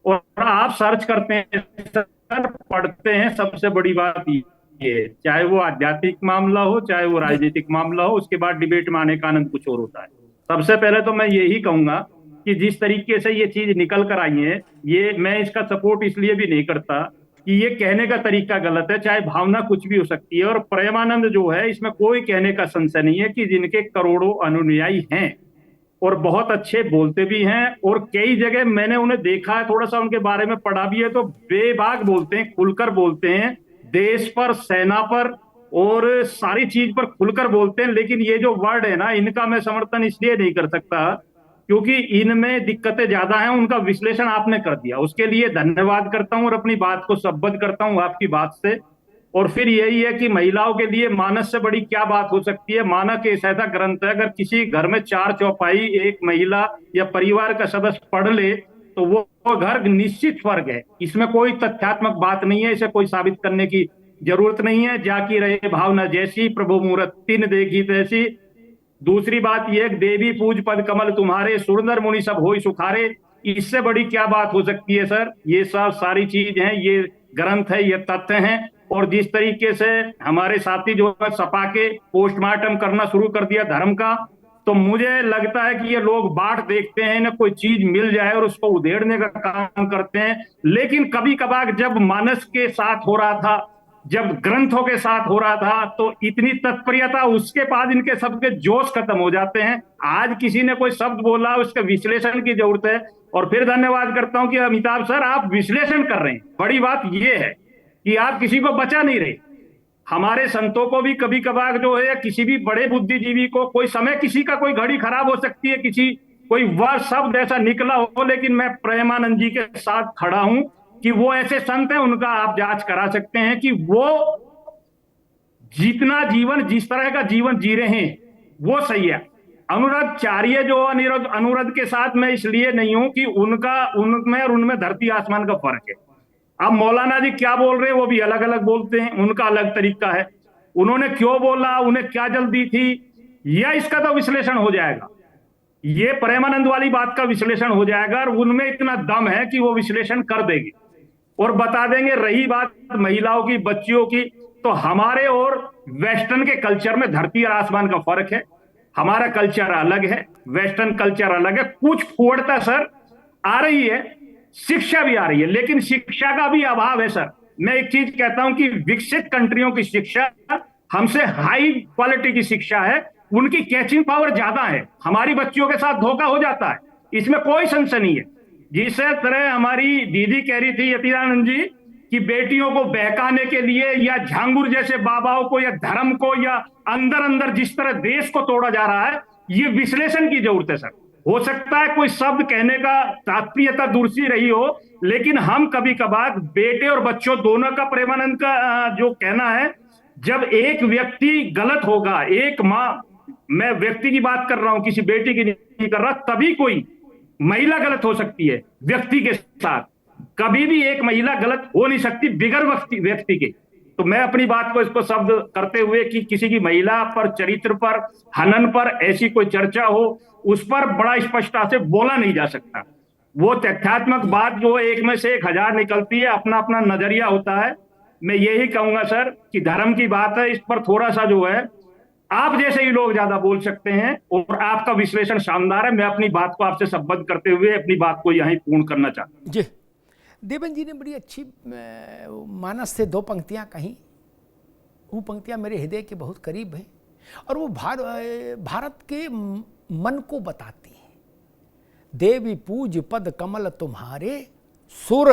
और आप सर्च करते हैं सर, पढ़ते हैं, सबसे बड़ी बात ये है, चाहे वो आध्यात्मिक मामला हो चाहे वो राजनीतिक मामला हो, उसके बाद डिबेट में आने का आनंद कुछ और होता है। सबसे पहले तो मैं यही कहूंगा कि जिस तरीके से ये चीज निकल कर आई है, ये मैं इसका सपोर्ट इसलिए भी नहीं करता कि ये कहने का तरीका गलत है, चाहे भावना कुछ भी हो सकती है। और प्रेमानंद जो है, इसमें कोई कहने का संशय नहीं है कि जिनके करोड़ों अनुयायी हैं और बहुत अच्छे बोलते भी हैं, और कई जगह मैंने उन्हें देखा है, थोड़ा सा उनके बारे में पढ़ा भी है, तो बेबाक बोलते हैं, खुलकर बोलते हैं, देश पर, सेना पर और सारी चीज पर खुलकर बोलते हैं। लेकिन ये जो वर्ड है ना, इनका मैं समर्थन इसलिए नहीं कर सकता क्योंकि इनमें दिक्कतें ज्यादा हैं। उनका विश्लेषण आपने कर दिया, उसके लिए धन्यवाद करता हूं और अपनी बात को संबद्ध करता हूं आपकी बात से। और फिर यही है कि महिलाओं के लिए मानस से बड़ी क्या बात हो सकती है। मानस एक ऐसा ग्रंथ है, अगर किसी घर में 4 चौपाई एक महिला या परिवार का सदस्य पढ़ ले तो वो घर निश्चित स्वर्ग है। इसमें कोई तथ्यात्मक बात नहीं है, इसे कोई साबित करने की जरूरत नहीं है। जाकी रहे भावना जैसी, प्रभु मूरत तीन देखी तैसी। दूसरी बात यह, देवी पूज पद कमल तुम्हारे, सुरंदर मुनि सब होई सुखारे। इससे बड़ी क्या बात हो सकती है सर। ये सब सारी चीज हैं, ये ग्रंथ है, ये तथ्य हैं। और जिस तरीके से हमारे साथी जो है सपा के पोस्टमार्टम करना शुरू कर दिया धर्म का, तो मुझे लगता है कि ये लोग बाट देखते हैं, इन्हें कोई चीज मिल जाए और उसको उधेड़ने का काम करते हैं। लेकिन कभी कभार जब मानस के साथ हो रहा था, जब ग्रंथों के साथ हो रहा था, तो इतनी तत्परता, उसके बाद इनके सबके जोश खत्म हो जाते हैं। आज किसी ने कोई शब्द बोला, उसके विश्लेषण की जरूरत है। और फिर धन्यवाद करता हूं कि अमिताभ सर आप विश्लेषण कर रहे हैं। बड़ी बात यह है कि आप किसी को बचा नहीं रहे। हमारे संतों को भी कभी कभार जो है, किसी भी बड़े बुद्धिजीवी को कोई समय, किसी का कोई घड़ी खराब हो सकती है, किसी कोई वह शब्द ऐसा निकला हो, लेकिन मैं प्रेमानंद जी के साथ खड़ा हूं कि वो ऐसे संत हैं, उनका आप जांच करा सकते हैं कि वो जितना जीवन, जिस तरह का जीवन जी रहे हैं वो सही है। अनुराधाचार्य जो अनुराध के साथ मैं इसलिए नहीं हूं कि उनमें और उनमें धरती आसमान का फर्क है। अब मौलाना जी क्या बोल रहे हैं वो भी अलग अलग बोलते हैं, उनका अलग तरीका है। उन्होंने क्यों बोला, उन्हें क्या जल्दी थी, या इसका तो विश्लेषण हो जाएगा। ये प्रेमानंद वाली बात का विश्लेषण हो जाएगा और उनमें इतना दम है कि वो विश्लेषण कर देंगे और बता देंगे। रही बात महिलाओं की, बच्चियों की, तो हमारे और वेस्टर्न के कल्चर में धरती और आसमान का फर्क है। हमारा कल्चर अलग है, वेस्टर्न कल्चर अलग है। कुछ फूटता सर आ रही है, शिक्षा भी आ रही है, लेकिन शिक्षा का भी अभाव है सर। मैं एक चीज कहता हूं कि विकसित कंट्रियों की शिक्षा हमसे हाई क्वालिटी की शिक्षा है, उनकी कैचिंग पावर ज्यादा है। हमारी बच्चियों के साथ धोखा हो जाता है, इसमें कोई संशय नहीं है। जिस तरह हमारी दीदी कह रही थी यतीरानंद जी कि बेटियों को बहकाने के लिए या झांगुर जैसे बाबाओं को या धर्म को या अंदर अंदर जिस तरह देश को तोड़ा जा रहा है, ये विश्लेषण की जरूरत है सर। हो सकता है कोई शब्द कहने का तात्पर्यता दूसरी रही हो, लेकिन हम कभी कभार बेटे और बच्चों दोनों का, प्रेमानंद का जो कहना है, जब एक व्यक्ति गलत होगा, एक माँ, मैं व्यक्ति की बात कर रहा हूं, किसी बेटी की नहीं कर रहा, तभी कोई महिला गलत हो सकती है व्यक्ति के साथ। कभी भी एक महिला गलत हो नहीं सकती बिगर व्यक्ति के। तो मैं अपनी बात को इसको शब्द करते हुए कि किसी की महिला पर, चरित्र पर, हनन पर ऐसी कोई चर्चा हो, उस पर बड़ा स्पष्टता से बोला नहीं जा सकता। वो तथ्यात्मक बात जो एक में से 1000 निकलती है, अपना अपना नजरिया होता है। मैं यही कहूंगा सर कि धर्म की बात है, इस पर थोड़ा सा जो है आप जैसे ही लोग ज्यादा बोल सकते हैं और आपका विश्लेषण शानदार है। मैं अपनी बात को आपसे संबद्ध करते हुए अपनी बात को यहीं पूर्ण करना चाहता हूं। जी, देवन जी ने बड़ी अच्छी मानस से 2 पंक्तियां कहीं, वो पंक्तियां मेरे हृदय के बहुत करीब हैं और वो भारत के मन को बताती हैं। देवी पूज पद कमल तुम्हारे, सुर,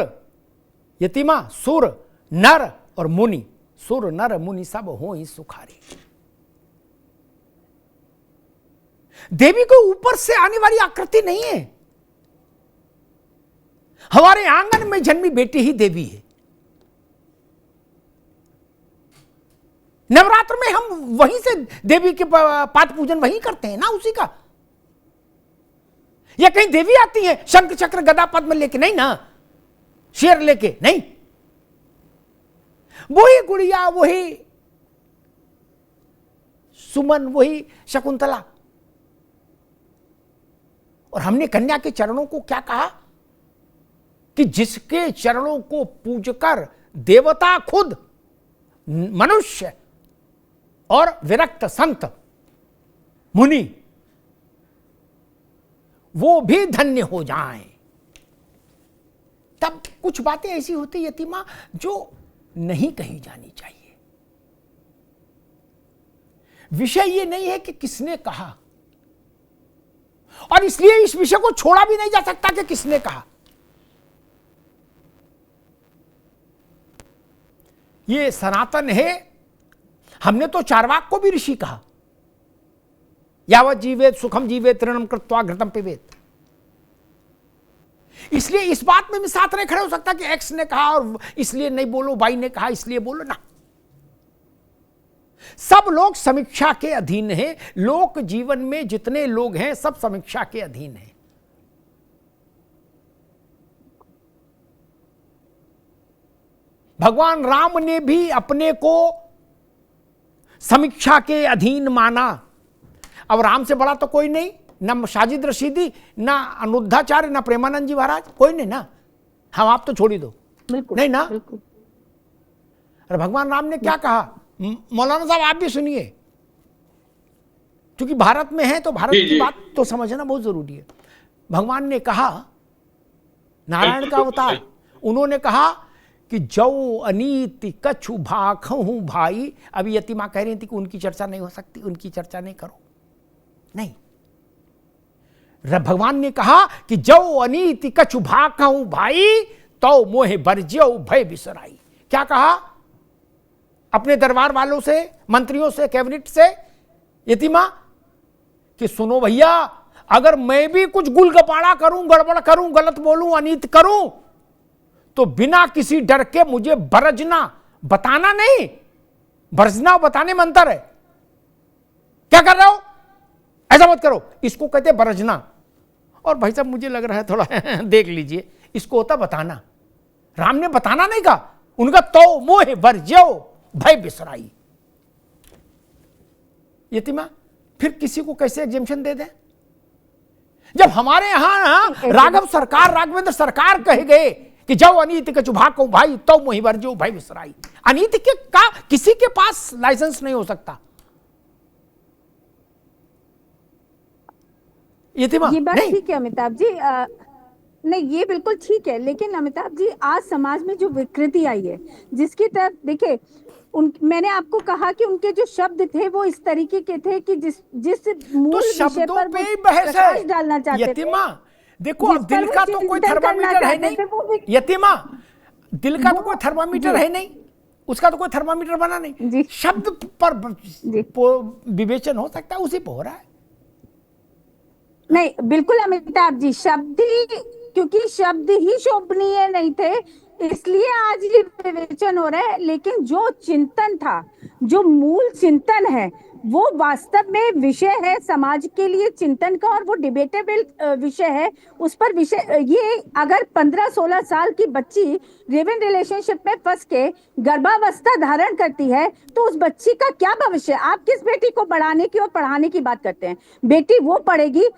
यतिमा, सुर, नर और मुनि, सुर नर मुनि सब हों सुखारे। देवी को ऊपर से आने वाली आकृति नहीं है, हमारे आंगन में जन्मी बेटी ही देवी है। नवरात्र में हम वहीं से देवी के पाठ पूजन वहीं करते हैं ना, उसी का। या कहीं देवी आती है शंख चक्र गदा पद्म लेके? नहीं ना, शेर लेके नहीं। वही गुड़िया, वही सुमन, वही शकुंतला। और हमने कन्या के चरणों को क्या कहा कि जिसके चरणों को पूजकर देवता खुद, मनुष्य और विरक्त संत मुनि वो भी धन्य हो जाएं। तब कुछ बातें ऐसी होती यतीमा जो नहीं कही जानी चाहिए। विषय ये नहीं है कि किसने कहा, और इसलिए इस विषय को छोड़ा भी नहीं जा सकता कि किसने कहा। ये सनातन है। हमने तो चार्वाक को भी ऋषि कहा, यावत जीवेत सुखम जीवेत तृणम कृत्वा घृतम पिबेत। इसलिए इस बात में भी साथ नहीं खड़े हो सकता कि एक्स ने कहा और इसलिए नहीं बोलो, वाई ने कहा इसलिए बोलो ना। सब लोग समीक्षा के अधीन हैं। लोक जीवन में जितने लोग हैं सब समीक्षा के अधीन हैं। भगवान राम ने भी अपने को समीक्षा के अधीन माना। अब राम से बड़ा तो कोई नहीं, ना साजिद रशीदी, ना अनुद्धाचार्य, ना प्रेमानंद जी महाराज, कोई नहीं ना। हम आप तो छोड़ ही दो, नहीं ना। अरे भगवान राम ने क्या कहा, मौलाना साहब आप भी सुनिए, क्योंकि भारत में है तो भारत की बात तो समझना बहुत जरूरी है। भगवान ने कहा, नारायण का अवतार, उन्होंने कहा कि जौ अनीति कछु भाखहूं भाई। अभी यतीमा कह रही थी कि उनकी चर्चा नहीं हो सकती, उनकी चर्चा नहीं करो, नहीं। भगवान ने कहा कि जौ अनीति कछु भाखहूं भाई, तो मोहे बरज्यो भय बिसराई। क्या कहा अपने दरबार वालों से, मंत्रियों से, कैबिनेट से, यतीमा कि सुनो भैया, अगर मैं भी कुछ गुलगपाड़ा करूं, गड़बड़ करूं, गलत बोलूं, अनीत करूं, तो बिना किसी डर के मुझे बरजना, बताना नहीं, बरजना बताने में अंतर है। क्या कर रहे हो, ऐसा मत करो, इसको कहते बरजना। और भाई साहब मुझे लग रहा है थोड़ा देख लीजिए, इसको होता बताना। राम ने बताना नहीं कहा, उनका तो मोह बरज्यो भय बिसराई। यतीमा फिर किसी को कैसे एग्जेम्पशन दे दें, जब हमारे यहां राघव सरकार, राघवेंद्र सरकार कहे गए कि जाओ अनीति के चुभा को भाई, तो मोहि बरज्यो भय बिसराई। अनीति के का किसी के पास लाइसेंस नहीं हो सकता। ये बात ठीक है अमिताभ जी, नहीं ये बिल्कुल ठीक है, लेकिन अमिताभ जी आज समाज में जो विकृति आई है, जिसकी तरफ देखिए, मैंने आपको कहा कि उनके जो शब्द थे वो इस तरीके के थे कि जिस मूल विषय पर प्रकाश डालना चाहते थे। यतीमा देखो, अब दिल का तो कोई थर्मामीटर है नहीं। यतीमा दिल का तो कोई थर्मामीटर है नहीं, उसका तो कोई थर्मामीटर बना नहीं। शब्द पर विवेचन हो सकता है, उसी पर हो रहा है। नहीं बिल्कुल अमिताभ जी, शब्द ही, क्योंकि शब्द ही शोभनीय नहीं थे इसलिए आज ये विवेचन हो रहा है। लेकिन जो चिंतन था, जो मूल चिंतन है, वो वास्तव में विषय है समाज के लिए चिंतन का, और वो डिबेटेबल विषय है। उस पर विषय ये, अगर 15-16 साल की बच्ची लिव इन रिलेशनशिप में फंस के गर्भावस्था धारण करती है तो उस बच्ची का क्या भविष्य। आप किस बेटी को बढ़ाने की और पढ़ाने की बात करते हैं? बेटी वो पढ़ेगी।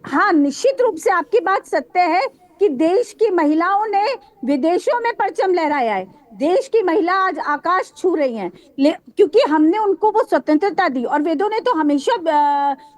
हाँ, निश्चित रूप से आपकी बात सत्य है कि देश की महिलाओं ने विदेशों में परचम लहराया है। देश की महिला आज आकाश छू रही हैं, क्योंकि हमने उनको वो स्वतंत्रता दी। और वेदों ने तो हमेशा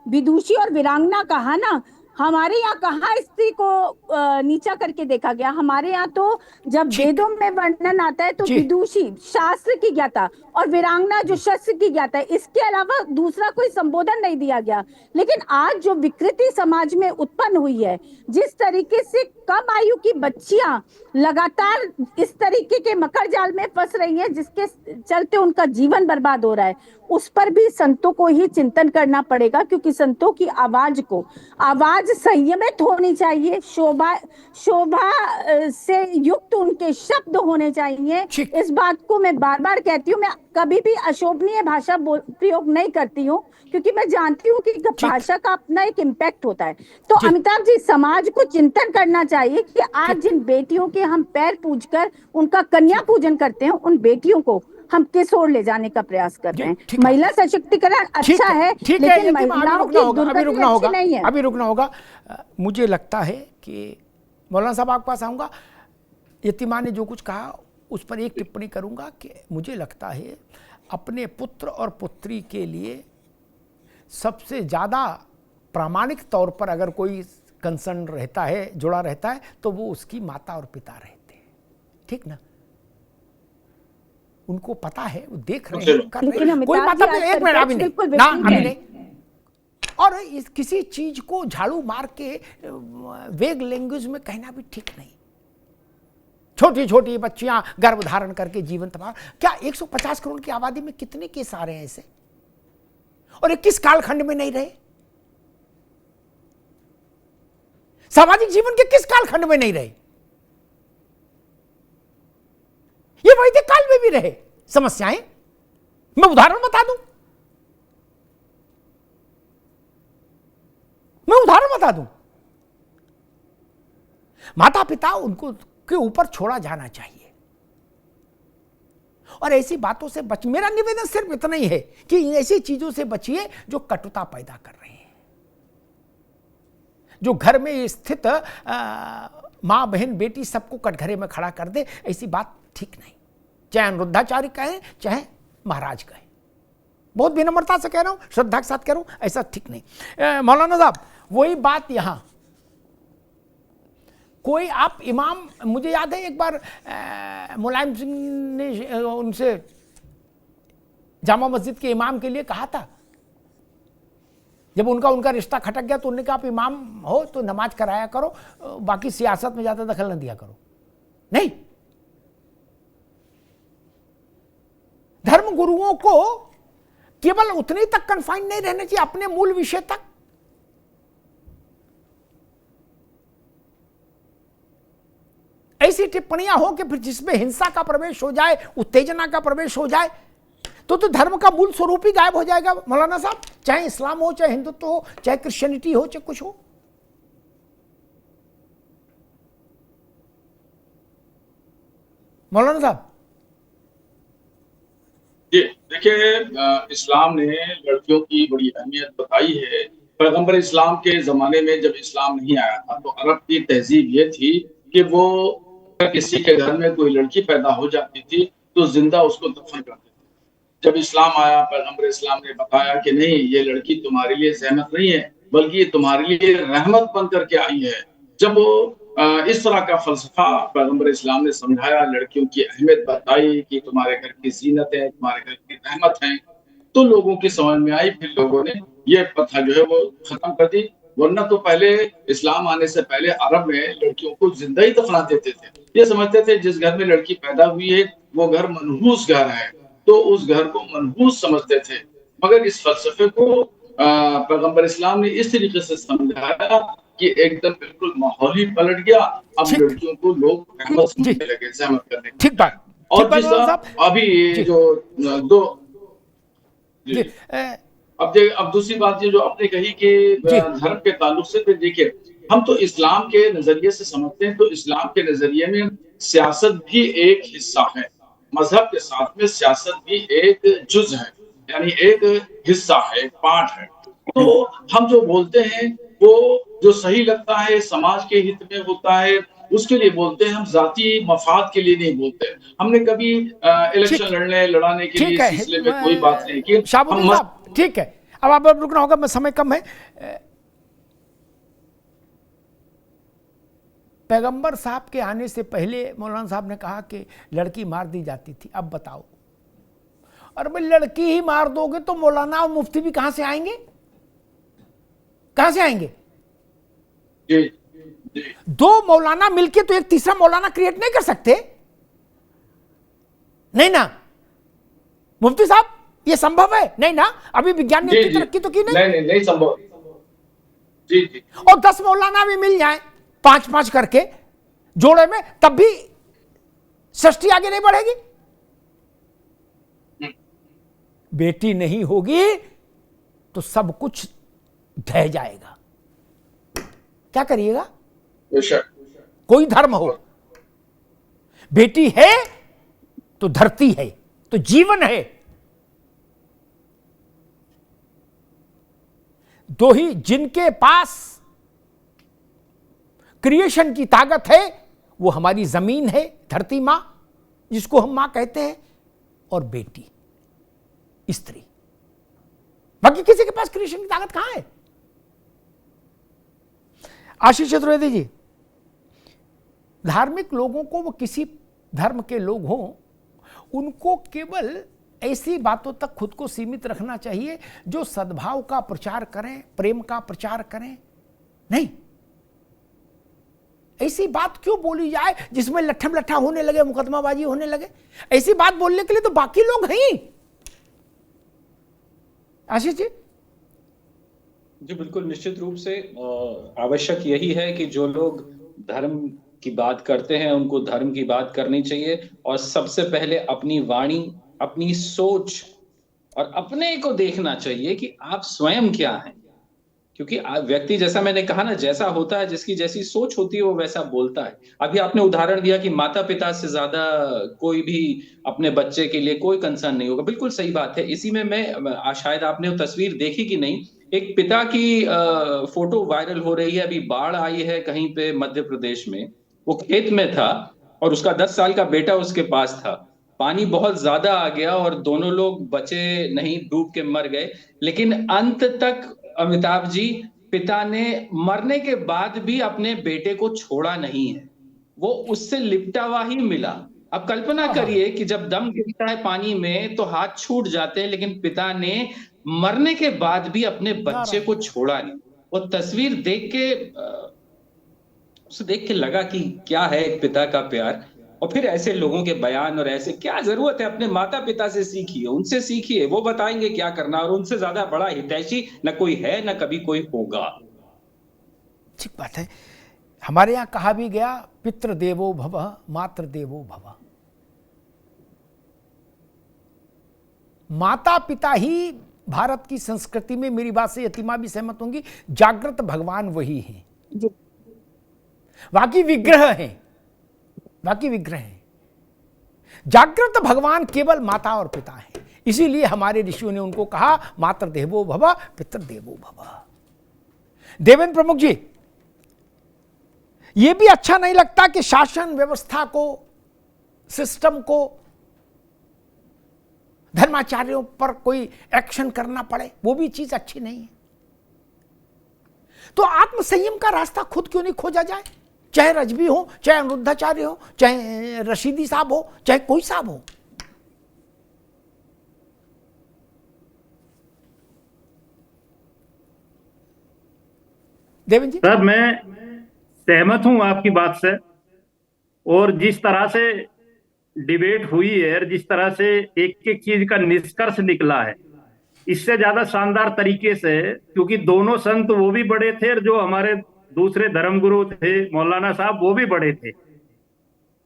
विदुषी और वीरांगना कहा ना। हमारे यहाँ कहाँ स्त्री को नीचा करके देखा गया? हमारे यहाँ तो जब वेदों में वर्णन आता है तो विदुषी शास्त्र की ज्ञाता और वीरांगना जो शस्त्र की ज्ञाता है, इसके अलावा दूसरा कोई संबोधन नहीं दिया गया। लेकिन आज जो विकृति समाज में उत्पन्न हुई है, जिस तरीके से कम आयु की बच्चियां लगातार इस तरीके के मकर जाल में फंस रही हैं, जिसके चलते उनका जीवन बर्बाद हो रहा है, उस पर भी संतों को ही चिंतन करना पड़ेगा। क्योंकि संतों की आवाज संयमित होनी चाहिए, शोभा से युक्त उनके शब्द होने चाहिए। इस बात को मैं बार बार कहती हूँ। मैं कभी भी अशोभनीय भाषा प्रयोग नहीं करती हूँ, क्योंकि मैं जानती हूँ कि भाषा का अपना एक इम्पैक्ट होता है। तो अमिताभ जी, समाज को चिंतन करना चाहिए कि आज जिन बेटियों के हम पैर पूजकर उनका कन्या पूजन करते हैं, उन बेटियों को हम किस ओर ले जाने का प्रयास कर रहे हैं। ठीक है। महिला सशक्तिकरण अच्छा है, ठीक है, लेकिन यतिमा, महिलाओं की दुर्गति अच्छी नहीं है। अभी रुकना होगा। मुझे लगता है कि मौलाना साहब आपके पास आऊंगा। यतिमा ने जो कुछ कहा उस पर एक टिप्पणी करूंगा कि मुझे लगता है अपने पुत्र और पुत्री के लिए सबसे ज़्यादा प्रामाणिक तौर पर अगर कोई कंसर्न रहता है, जुड़ा रहता है, तो वो उसकी माता और पिता रहते हैं। ठीक ना? उनको पता है, वो देख रहे हैं, कर रहे हैं। कोई माता पिता, एक मिनट, अभी नहीं ना, अभी नहीं। और इस किसी चीज को झाड़ू मार के वेग लैंग्वेज में कहना भी ठीक नहीं। छोटी छोटी बच्चियां गर्भ धारण करके जीवन तबाह। क्या 150 करोड़ की आबादी में कितने केस आ रहे हैं ऐसे? और ये किस कालखंड में नहीं रहे? सामाजिक जीवन के किस कालखंड में नहीं रहे? ये वैदिक काल में भी रहे समस्याएं। मैं उदाहरण बता दूं, माता पिता उनको के ऊपर छोड़ा जाना चाहिए और ऐसी बातों से बच। मेरा निवेदन सिर्फ इतना ही है कि ऐसी चीजों से बचिए जो कटुता पैदा कर रहे हैं, जो घर में स्थित मां बहन बेटी सबको कटघरे में खड़ा कर दे। ऐसी बात ठीक नहीं, चाहे अनुरुद्धाचार्य कहें चाहे महाराज कहें। बहुत विनम्रता से कह रहा हूं, श्रद्धा के साथ कह रहा हूं, ऐसा ठीक नहीं। मौलाना साहब, वही बात यहां कोई आप इमाम, मुझे याद है एक बार मुलायम सिंह ने उनसे जामा मस्जिद के इमाम के लिए कहा था, जब उनका रिश्ता खटक गया तो उन्होंने कहा आप इमाम हो तो नमाज कराया करो, बाकी सियासत में ज्यादा दखल न दिया करो। नहीं, धर्म गुरुओं को केवल उतने तक कन्फाइन नहीं रहना चाहिए, अपने मूल विषय तक। ऐसी टिप्पणियां हो कि फिर जिसमें हिंसा का प्रवेश हो जाए, उत्तेजना का प्रवेश हो जाए, तो धर्म का मूल स्वरूप ही गायब हो जाएगा मौलाना साहब। चाहे इस्लाम हो, चाहे हिंदुत्व हो, चाहे क्रिश्चियनिटी हो, चाहे कुछ हो। मौलाना साहब जी देखिए, इस्लाम ने लड़कियों की बड़ी अहमियत बताई है। पैगंबर इस्लाम के जमाने में जब इस्लाम नहीं आया था तो अरब की तहजीब ये थी कि वो किसी के घर में कोई लड़की पैदा हो जाती थी तो जिंदा उसको दफन करते थे। जब इस्लाम आया, पैगंबर इस्लाम ने बताया कि नहीं, ये लड़की तुम्हारे लिए ज़हमत नहीं है बल्कि ये तुम्हारे लिए रहमत बन करके आई है। जब वो इस तरह का फलसफा पैगंबर इस्लाम ने समझाया, लड़कियों की अहमियत बताई कि तुम्हारे घर की जीनत है, तुम्हारे घर की रहमत है, तो लोगों की समझ में आई। फिर लोगों ने ये प्रथा जो है वो खत्म कर दी। वरना तो पहले इस्लाम आने से पहले अरब में लड़कियों को जिंदा ही दफना देते थे। ये समझते थे जिस घर में लड़की पैदा हुई है वो घर मनहूस घर है, तो उस घर को मनहूस समझते थे। मगर इस फलसफे को पैगंबर इस्लाम ने इस तरीके से समझाया कि एकदम बिल्कुल माहौल ही पलट गया। अब लड़कियों को लोग रहमत समझने लगे, सहमत करने लगे। ठीक बात। और अभी जो दो अब दूसरी बात ये जो आपने कही कि धर्म के ताल्लुक से, फिर देखिए हम तो इस्लाम के नजरिए से समझते हैं, तो इस्लाम के नजरिए में सियासत भी एक हिस्सा है, मजहब के साथ में सियासत भी एक जुज है, यानी एक हिस्सा है, एक पार्ट है। तो हम जो बोलते हैं वो जो सही लगता है, समाज के हित में होता है, उसके लिए बोलते हैं। हम जाती मफाद के लिए नहीं बोलते। हमने कभी इलेक्शन लड़ाने के लिए सिलसिले में कोई बात नहीं की। ठीक है, अब आप रुकना होगा, मैं समय कम है। पैगंबर साहब के आने से पहले मौलाना साहब ने कहा कि लड़की मार दी जाती थी। अब बताओ, और भाई लड़की ही मार दोगे तो मौलाना और मुफ्ती भी कहां से आएंगे? कहां से आएंगे? दो मौलाना मिलके तो एक तीसरा मौलाना क्रिएट नहीं कर सकते। नहीं ना मुफ्ती साहब, ये संभव है? नहीं ना, अभी विज्ञान ने इतनी तरक्की तो की नहीं संभव। जी। और 10 मौलाना भी मिल जाए 5-5 करके जोड़े में, तब भी सृष्टि आगे नहीं बढ़ेगी। बेटी नहीं होगी तो सब कुछ ढह जाएगा। क्या करिएगा? कोई धर्म हो, बेटी है तो धरती है, तो जीवन है। दो ही जिनके पास क्रिएशन की ताकत है, वो हमारी जमीन है, धरती मां जिसको हम मां कहते हैं, और बेटी स्त्री। बाकी किसी के पास क्रिएशन की ताकत कहां है? आशीष चतुर्वेदी जी, धार्मिक लोगों को, वो किसी धर्म के लोग हों, उनको केवल ऐसी बातों तक खुद को सीमित रखना चाहिए जो सद्भाव का प्रचार करें, प्रेम का प्रचार करें। नहीं, ऐसी बात क्यों बोली जाए जिसमें लट्ठम लट्ठा होने लगे, मुकदमाबाजी होने लगे? ऐसी बात बोलने के लिए तो बाकी लोग हैं ही। आशीष जी। जी बिल्कुल, निश्चित रूप से आवश्यक यही है कि जो लोग धर्म की बात करते हैं उनको धर्म की बात करनी चाहिए, और सबसे पहले अपनी वाणी, अपनी सोच और अपने को देखना चाहिए कि आप स्वयं क्या हैं। क्योंकि व्यक्ति, जैसा मैंने कहा ना, जैसा होता है, जिसकी जैसी सोच होती है वो वैसा बोलता है। अभी आपने उदाहरण दिया कि माता पिता से ज्यादा कोई भी अपने बच्चे के लिए कोई कंसर्न नहीं होगा। बिल्कुल सही बात है। इसी में मैं, शायद आपने वो तस्वीर देखी कि नहीं, एक पिता की फोटो वायरल हो रही है। अभी बाढ़ आई है कहीं पे मध्य प्रदेश में, वो खेत में था और उसका 10 साल का बेटा उसके पास था। पानी बहुत ज्यादा आ गया और दोनों लोग बचे नहीं, डूब के मर गए। लेकिन अंत तक अमिताभ जी, पिता ने मरने के बाद भी अपने बेटे को छोड़ा नहीं है, वो उससे लिपटा हुआ ही मिला। अब कल्पना करिए कि जब दम गिरता है पानी में तो हाथ छूट जाते हैं, लेकिन पिता ने मरने के बाद भी अपने बच्चे को छोड़ा नहीं। वो तस्वीर देख के उसे देख के लगा कि क्या है एक पिता का प्यार। और फिर ऐसे लोगों के बयान, और ऐसे क्या जरूरत है, अपने माता पिता से सीखिए, उनसे सीखिए, वो बताएंगे क्या करना, और उनसे ज्यादा बड़ा हितैषी न कोई है न कभी कोई होगा। ठीक बात है। हमारे यहां कहा भी गया, पितृ देवो भव मातृ देवो भव। माता पिता ही भारत की संस्कृति में, मेरी बात से यतिमा भी सहमत होंगी, जागृत भगवान वही हैं। बाकी विग्रह हैं, बाकी विग्रह हैं। जागृत भगवान केवल माता और पिता हैं। इसीलिए हमारे ऋषियों ने उनको कहा मातृ देवो भव पितृ देवो भव। देवेंद्र प्रमुख जी, यह भी अच्छा नहीं लगता कि शासन व्यवस्था को, सिस्टम को, धर्माचार्यों पर कोई एक्शन करना पड़े, वो भी चीज अच्छी नहीं है। तो आत्मसंयम का रास्ता खुद क्यों नहीं खोजा जाए? चाहे रजबी हो, चाहे अनिरुद्धाचार्य हो, चाहे रशीदी साहब हो, चाहे कोई साहब हो। देवेंद्र जी। सर, मैं सहमत हूं आपकी बात से, और जिस तरह से डिबेट हुई है और जिस तरह से एक एक चीज का निष्कर्ष निकला है, इससे ज्यादा शानदार तरीके से, क्योंकि दोनों संत वो भी बड़े थे और जो हमारे दूसरे धर्मगुरु थे मौलाना साहब वो भी बड़े थे,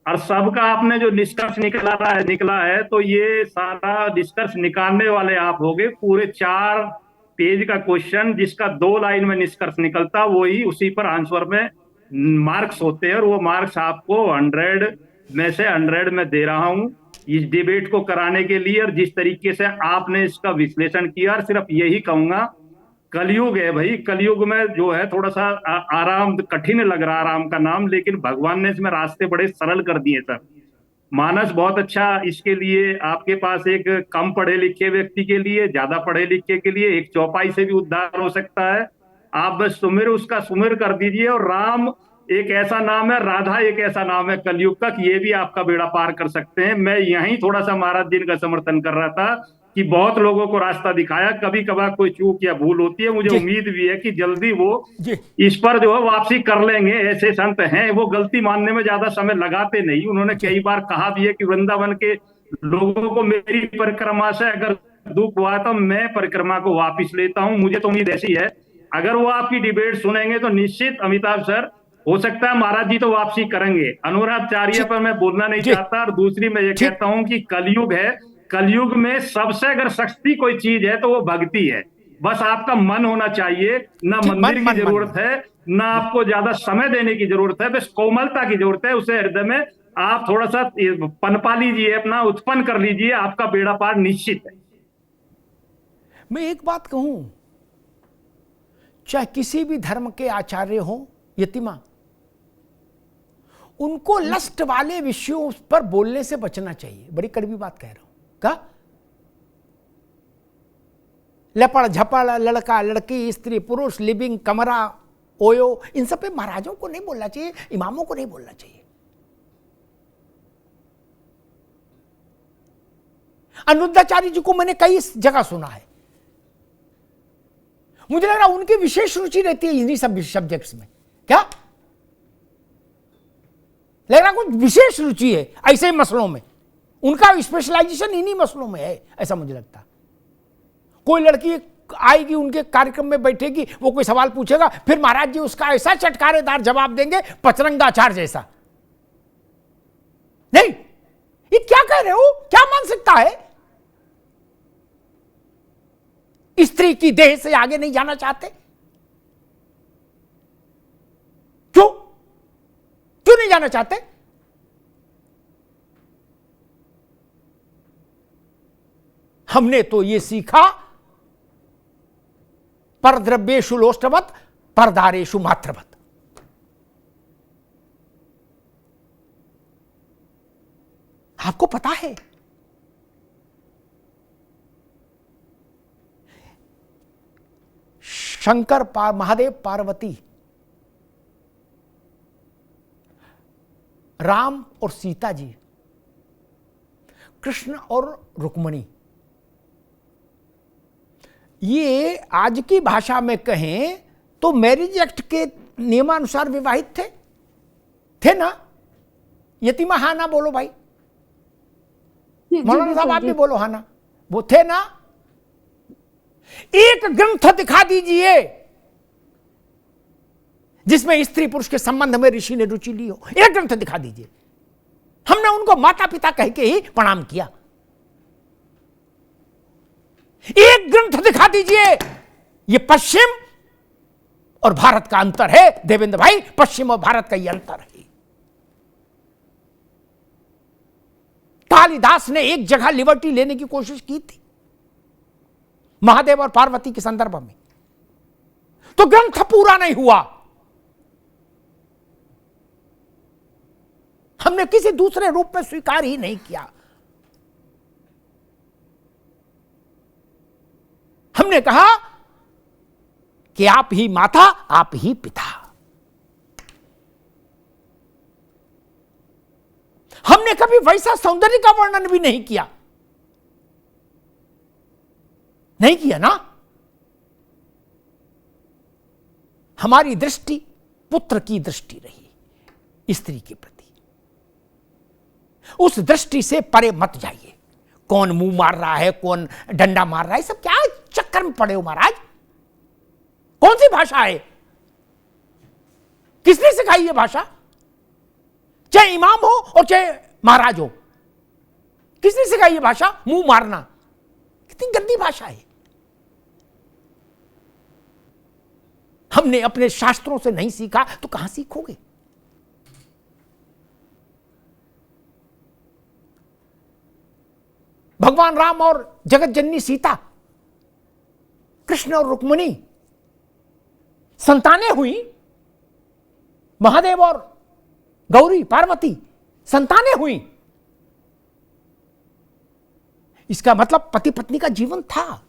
और सबका आपने जो निष्कर्ष निकला है तो ये सारा निष्कर्ष निकालने वाले आप हो गए। पूरे 4 पेज का क्वेश्चन जिसका 2 लाइन में निष्कर्ष निकलता, वही उसी पर आंसर में मार्क्स होते हैं, और वो मार्क्स आपको 100 में से 100 में दे रहा हूं इस डिबेट को कराने के लिए। और जिस तरीके से आपने इसका विश्लेषण किया, और सिर्फ यही कहूंगा, कलयुग है भाई, कलयुग में जो है थोड़ा सा आराम, कठिन लग रहा आराम का नाम, लेकिन भगवान ने इसमें रास्ते बड़े सरल कर दिए सर। मानस बहुत अच्छा, इसके लिए आपके पास एक कम पढ़े लिखे व्यक्ति के लिए, ज्यादा पढ़े लिखे के लिए एक चौपाई से भी उद्धार हो सकता है। आप बस सुमिर, उसका सुमिर कर दीजिए, और राम एक ऐसा नाम है, राधा एक ऐसा नाम है कलयुग का, ये भी आपका बेड़ा पार कर सकते हैं। मैं यही थोड़ा सा महाराज जी का समर्थन कर रहा था कि बहुत लोगों को रास्ता दिखाया, कभी कभार कोई चूक या भूल होती है, मुझे उम्मीद भी है कि जल्दी वो इस पर जो है वापसी कर लेंगे। ऐसे संत हैं, वो गलती मानने में ज्यादा समय लगाते नहीं। उन्होंने कई बार कहा भी है कि वृंदावन के लोगों को मेरी परिक्रमा से अगर दुख हुआ तो मैं परिक्रमा को वापिस लेता हूं। मुझे तो उम्मीद ऐसी है, अगर वो आपकी डिबेट सुनेंगे तो निश्चित अमिताभ सर, हो सकता है महाराज जी तो वापसी करेंगे। अनुराधाचार्य पर मैं बोलना नहीं चाहता। और दूसरी मैं ये कहता हूं कि कलयुग है, कलयुग में सबसे अगर सस्ती कोई चीज है तो वो भक्ति है। बस आपका मन होना चाहिए, ना मंदिर की जरूरत है, ना आपको ज्यादा समय देने की जरूरत है, बस कोमलता की जरूरत है। उसे हृदय में आप थोड़ा सा पनपा लीजिए, अपना उत्पन्न कर लीजिए, आपका बेड़ा पार निश्चित है। मैं एक बात कहूं, चाहे किसी भी धर्म के आचार्य हो यतिमा, उनको लस्ट वाले विषयों पर बोलने से बचना चाहिए। बड़ी कड़वी बात कह रहा हूं। क्या लपड़ झपड़, लड़का लड़की, स्त्री पुरुष, लिविंग, कमरा, ओयो, इन सब पे महाराजों को नहीं बोलना चाहिए, इमामों को नहीं बोलना चाहिए। अनिरुद्धाचार्य जी को मैंने कई जगह सुना है, मुझे लग रहा उनकी विशेष रुचि रहती है इन्हीं सब सब्जेक्ट्स में। क्या लग रहा कुछ विशेष रुचि है ऐसे मसलों में, उनका स्पेशलाइजेशन इन्हीं मसलों में है, ऐसा मुझे लगता। कोई लड़की आएगी उनके कार्यक्रम में बैठेगी, वो कोई सवाल पूछेगा, फिर महाराज जी उसका ऐसा चटकारेदार जवाब देंगे, पचरंगाचार जैसा। नहीं, ये क्या कह रहे हो, क्या मानसिकता है? स्त्री की देह से आगे नहीं जाना चाहते? क्यों क्यों नहीं जाना चाहते? हमने तो ये सीखा, परद्रव्येषु लोष्टवत् परदारेषु मात्रवत्। आपको पता है शंकर महादेव पार्वती, राम और सीता जी, कृष्ण और रुक्मणी, ये आज की भाषा में कहें तो मैरिज एक्ट के नियमानुसार विवाहित थे ना? यतिमा हाँ ना बोलो भाई, मौलाना साहब आप भी बोलो हाँ ना, वो थे ना? एक ग्रंथ दिखा दीजिए जिसमें स्त्री पुरुष के संबंध में ऋषि ने रुचि ली हो, एक ग्रंथ दिखा दीजिए। हमने उनको माता पिता कह के ही प्रणाम किया। एक ग्रंथ दिखा दीजिए। ये पश्चिम और भारत का अंतर है देवेंद्र भाई, पश्चिम और भारत का ये अंतर है। कालिदास ने एक जगह लिबर्टी लेने की कोशिश की थी महादेव और पार्वती के संदर्भ में, तो ग्रंथ पूरा नहीं हुआ। हमने किसी दूसरे रूप में स्वीकार ही नहीं किया। हमने कहा कि आप ही माता, आप ही पिता। हमने कभी वैसा सौंदर्य का वर्णन भी नहीं किया, नहीं किया ना। हमारी दृष्टि पुत्र की दृष्टि रही स्त्री के प्रति। उस दृष्टि से परे मत जाइए। कौन मुंह मार रहा है, कौन डंडा मार रहा है, सब क्या चक्कर में पड़े हो महाराज? कौन सी भाषा है? किसने सिखाई ये भाषा? चाहे इमाम हो और चाहे महाराज हो, किसने सिखाई ये भाषा? मुंह मारना कितनी गंदी भाषा है। हमने अपने शास्त्रों से नहीं सीखा तो कहां सीखोगे? भगवान राम और जगत जननी सीता, कृष्ण और रुक्मिणी संतानें हुई, महादेव और गौरी पार्वती संतानें हुई। इसका मतलब पति पत्नी का जीवन था।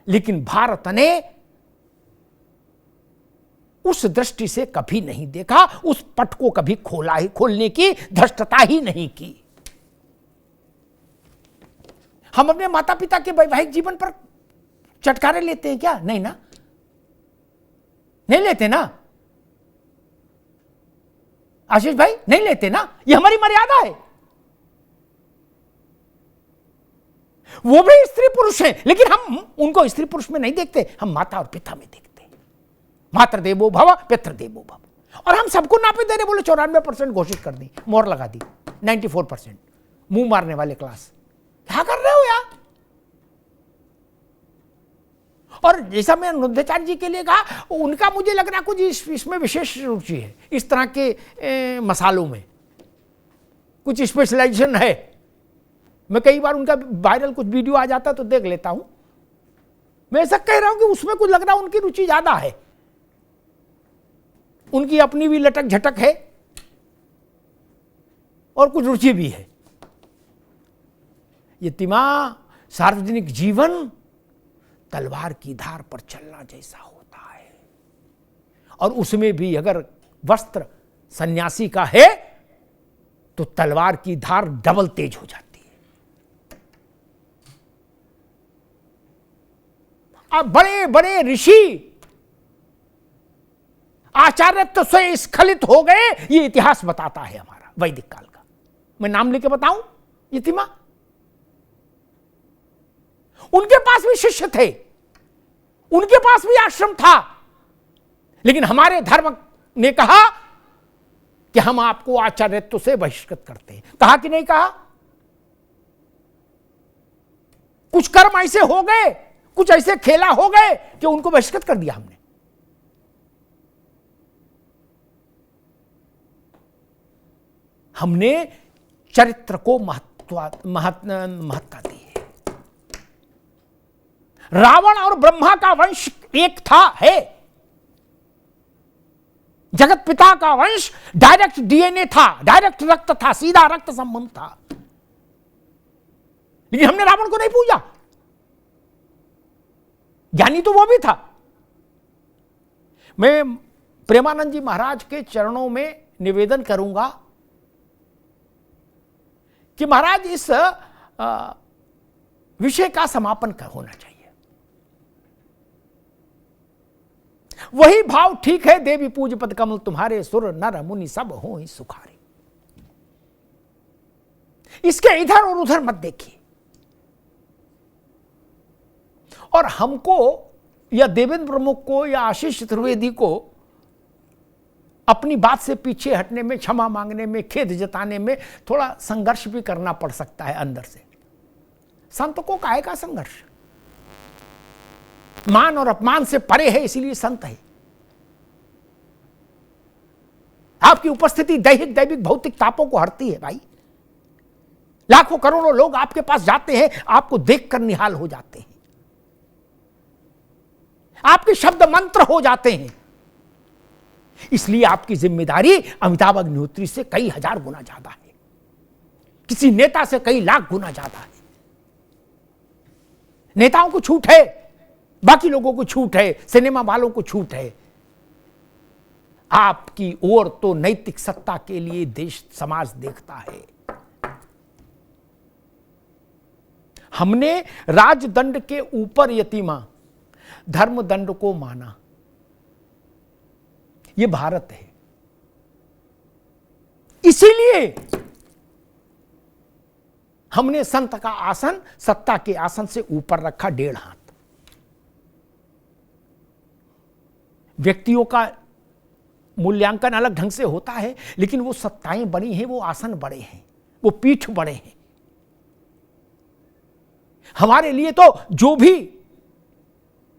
लेकिन भारत ने उस दृष्टि से कभी नहीं देखा, उस पट को कभी खोलने की धृष्टता ही नहीं की। हम अपने माता पिता के वैवाहिक जीवन पर चटकारे लेते हैं क्या? नहीं ना, नहीं लेते ना आशीष भाई, नहीं लेते ना। ये हमारी मर्यादा है। वो भी स्त्री पुरुष हैं, लेकिन हम उनको स्त्री पुरुष में नहीं देखते, हम माता और पिता में देखते हैं। मातृ देवो भव, पितृ देवो भव। और हम सबको नापे दे रहे, बोले 94% घोषित कर दी, मोहर लगा दी, 94%। मुंह मारने वाले क्लास, क्या कर रहे हो यार? और जैसा मैं अनुद्धाचार्य जी के लिए कहा, उनका मुझे लग रहा कुछ इसमें विशेष रुचि है, इस तरह के मसालों में कुछ स्पेशलाइजेशन है। मैं कई बार उनका वायरल कुछ वीडियो आ जाता तो देख लेता हूं। मैं ऐसा कह रहा हूं कि उसमें कुछ लग रहा उनकी रुचि ज्यादा है, उनकी अपनी भी लटक झटक है और कुछ रुचि भी है। ये तिमा सार्वजनिक जीवन तलवार की धार पर चलना जैसा होता है, और उसमें भी अगर वस्त्र सन्यासी का है तो तलवार की धार डबल तेज हो जाती है। अब बड़े बड़े ऋषि आचार्यत्व से स्खलित हो गए, ये इतिहास बताता है हमारा वैदिक काल का। मैं नाम लेके बताऊं, यतिमा, उनके पास भी शिष्य थे, उनके पास भी आश्रम था, लेकिन हमारे धर्म ने कहा कि हम आपको आचार्यत्व से बहिष्कृत करते हैं। कहा कि नहीं कहा? कुछ कर्म ऐसे हो गए, कुछ ऐसे खेला हो गए कि उनको बहिष्कृत कर दिया हमने। हमने चरित्र को महत्ता दी है। रावण और ब्रह्मा का वंश एक था, है। जगत पिता का वंश डायरेक्ट डीएनए था, डायरेक्ट रक्त था, सीधा रक्त संबंध था, लेकिन हमने रावण को नहीं पूजा। ज्ञानी तो वो भी था। मैं प्रेमानंद जी महाराज के चरणों में निवेदन करूंगा कि महाराज इस विषय का समापन होना चाहिए। वही भाव ठीक है, देवी पूज पद कमल तुम्हारे, सुर नर मुनि सब हो ही सुखारे। इसके इधर और उधर मत देखिए। और हमको या देवेंद्र प्रमुख को या आशीष चतुर्वेदी को अपनी बात से पीछे हटने में, क्षमा मांगने में, खेद जताने में थोड़ा संघर्ष भी करना पड़ सकता है अंदर से। संत को काहे का संघर्ष? मान और अपमान से परे है, इसीलिए संत है। आपकी उपस्थिति दैहिक दैविक भौतिक तापों को हरती है भाई। लाखों करोड़ों लोग आपके पास जाते हैं, आपको देखकर निहाल हो जाते हैं, आपके शब्द मंत्र हो जाते हैं। इसलिए आपकी जिम्मेदारी अमिताभ अग्निहोत्री से कई हजार गुना ज्यादा है, किसी नेता से कई लाख गुना ज्यादा है। नेताओं को छूट है, बाकी लोगों को छूट है, सिनेमा वालों को छूट है। आपकी ओर तो नैतिक सत्ता के लिए देश समाज देखता है। हमने राजदंड के ऊपर यतिमा धर्मदंड को माना। यह भारत है, इसीलिए हमने संत का आसन सत्ता के आसन से ऊपर रखा 1.5 हाथ। व्यक्तियों का मूल्यांकन अलग ढंग से होता है, लेकिन वो सत्ताएं बड़ी हैं, वो आसन बड़े हैं, वो पीठ बड़े हैं। हमारे लिए तो जो भी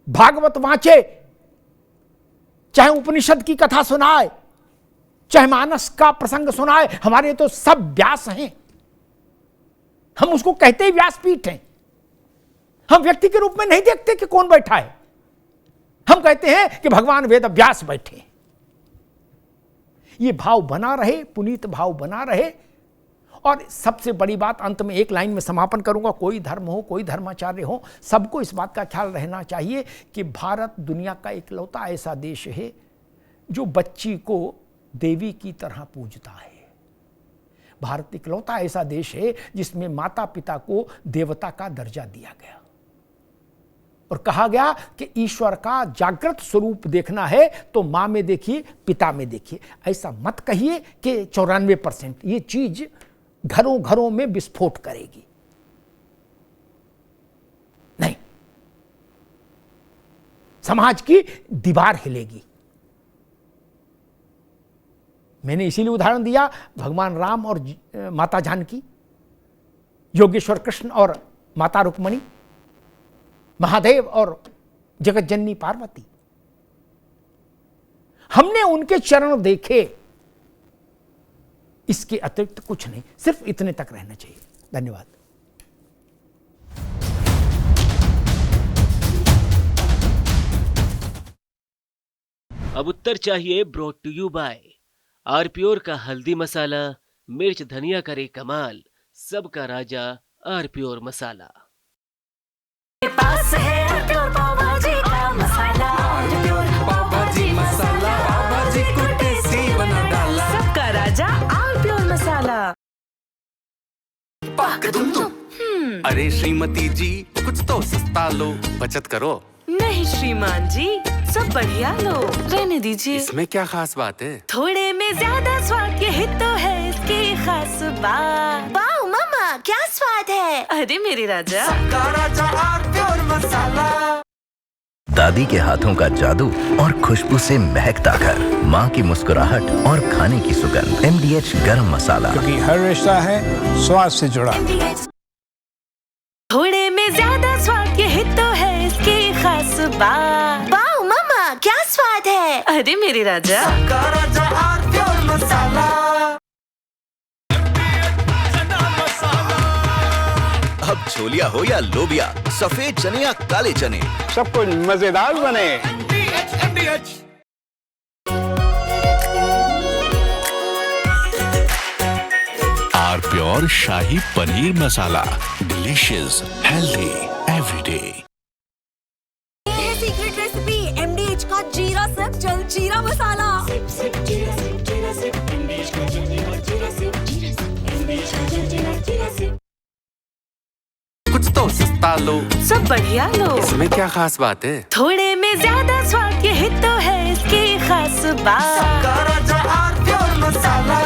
भागवत वांचे, चाहे उपनिषद की कथा सुनाए, चाहे मानस का प्रसंग सुनाए, हमारे तो सब व्यास हैं। हम उसको कहते ही व्यासपीठ हैं। हम व्यक्ति के रूप में नहीं देखते कि कौन बैठा है, हम कहते हैं कि भगवान वेद व्यास बैठे। ये भाव बना रहे, पुनीत भाव बना रहे। और सबसे बड़ी बात, अंत में एक लाइन में समापन करूंगा, कोई धर्म हो, कोई धर्माचार्य हो, सबको इस बात का ख्याल रहना चाहिए कि भारत दुनिया का इकलौता ऐसा देश है जो बच्ची को देवी की तरह पूजता है। भारत इकलौता ऐसा देश है जिसमें माता पिता को देवता का दर्जा दिया गया और कहा गया कि ईश्वर का जागृत स्वरूप देखना है तो मां में देखिए, पिता में देखिए। ऐसा मत कहिए कि 94% ये चीज घरों घरों में विस्फोट करेगी। नहीं, समाज की दीवार हिलेगी। मैंने इसीलिए उदाहरण दिया भगवान राम और माता जानकी, योगेश्वर कृष्ण और माता रुक्मणी, महादेव और जगत जननी पार्वती। हमने उनके चरण देखे, इसके अतिरिक्त कुछ नहीं, सिर्फ इतने तक रहना चाहिए। धन्यवाद। अब उत्तर चाहिए ब्रॉट टू यू बाय आरप्योर का हल्दी मसाला, मिर्च धनिया करे कमाल, सबका राजा आरप्योर मसाला। पास है आरप्योर पाव भाजी का मसाला, आरप्योर पाव भाजी मसाला, पाव भाजी को टेस्टी बना डाला, सबका राजा आरप्योर मसाला। पाक तुम अरे श्रीमती जी, कुछ तो सस्ता लो, बचत करो। नहीं श्रीमान जी, सब बढ़िया लो, रहने दीजिए। इसमें क्या खास बात है? थोड़े में ज्यादा स्वाद, यही तो है इसकी खास बात। वाओ मामा, क्या स्वाद है। अरे मेरे राजा, सबका राजा आरप्योर मसाला। दादी के हाथों का जादू और खुशबू से महकता घर, माँ की मुस्कुराहट और खाने की सुगंध। MDH गरम मसाला, क्योंकि हर रिश्ता है स्वाद से जुड़ा। थोड़े में ज्यादा स्वाद, यही तो है इसकी खास बात। वाओ मामा, क्या स्वाद है। अरे मेरे राजा, सबका राजा आरप्योर मसाला। अब छोलिया हो या लोबिया, सफेद चने या काले चने, सब कुछ मजेदार बने। आरप्योर shahi paneer masala, delicious, healthy everyday. Secret recipe MDH का जीरा सिप जल जीरा मसाला। कुछ तो सस्ता लो, सब बढ़िया लो, इसमें क्या खास बात है? थोड़े में ज्यादा स्वाद, यही तो है इसकी खास बात। सबका राजा आरप्योर मसाला।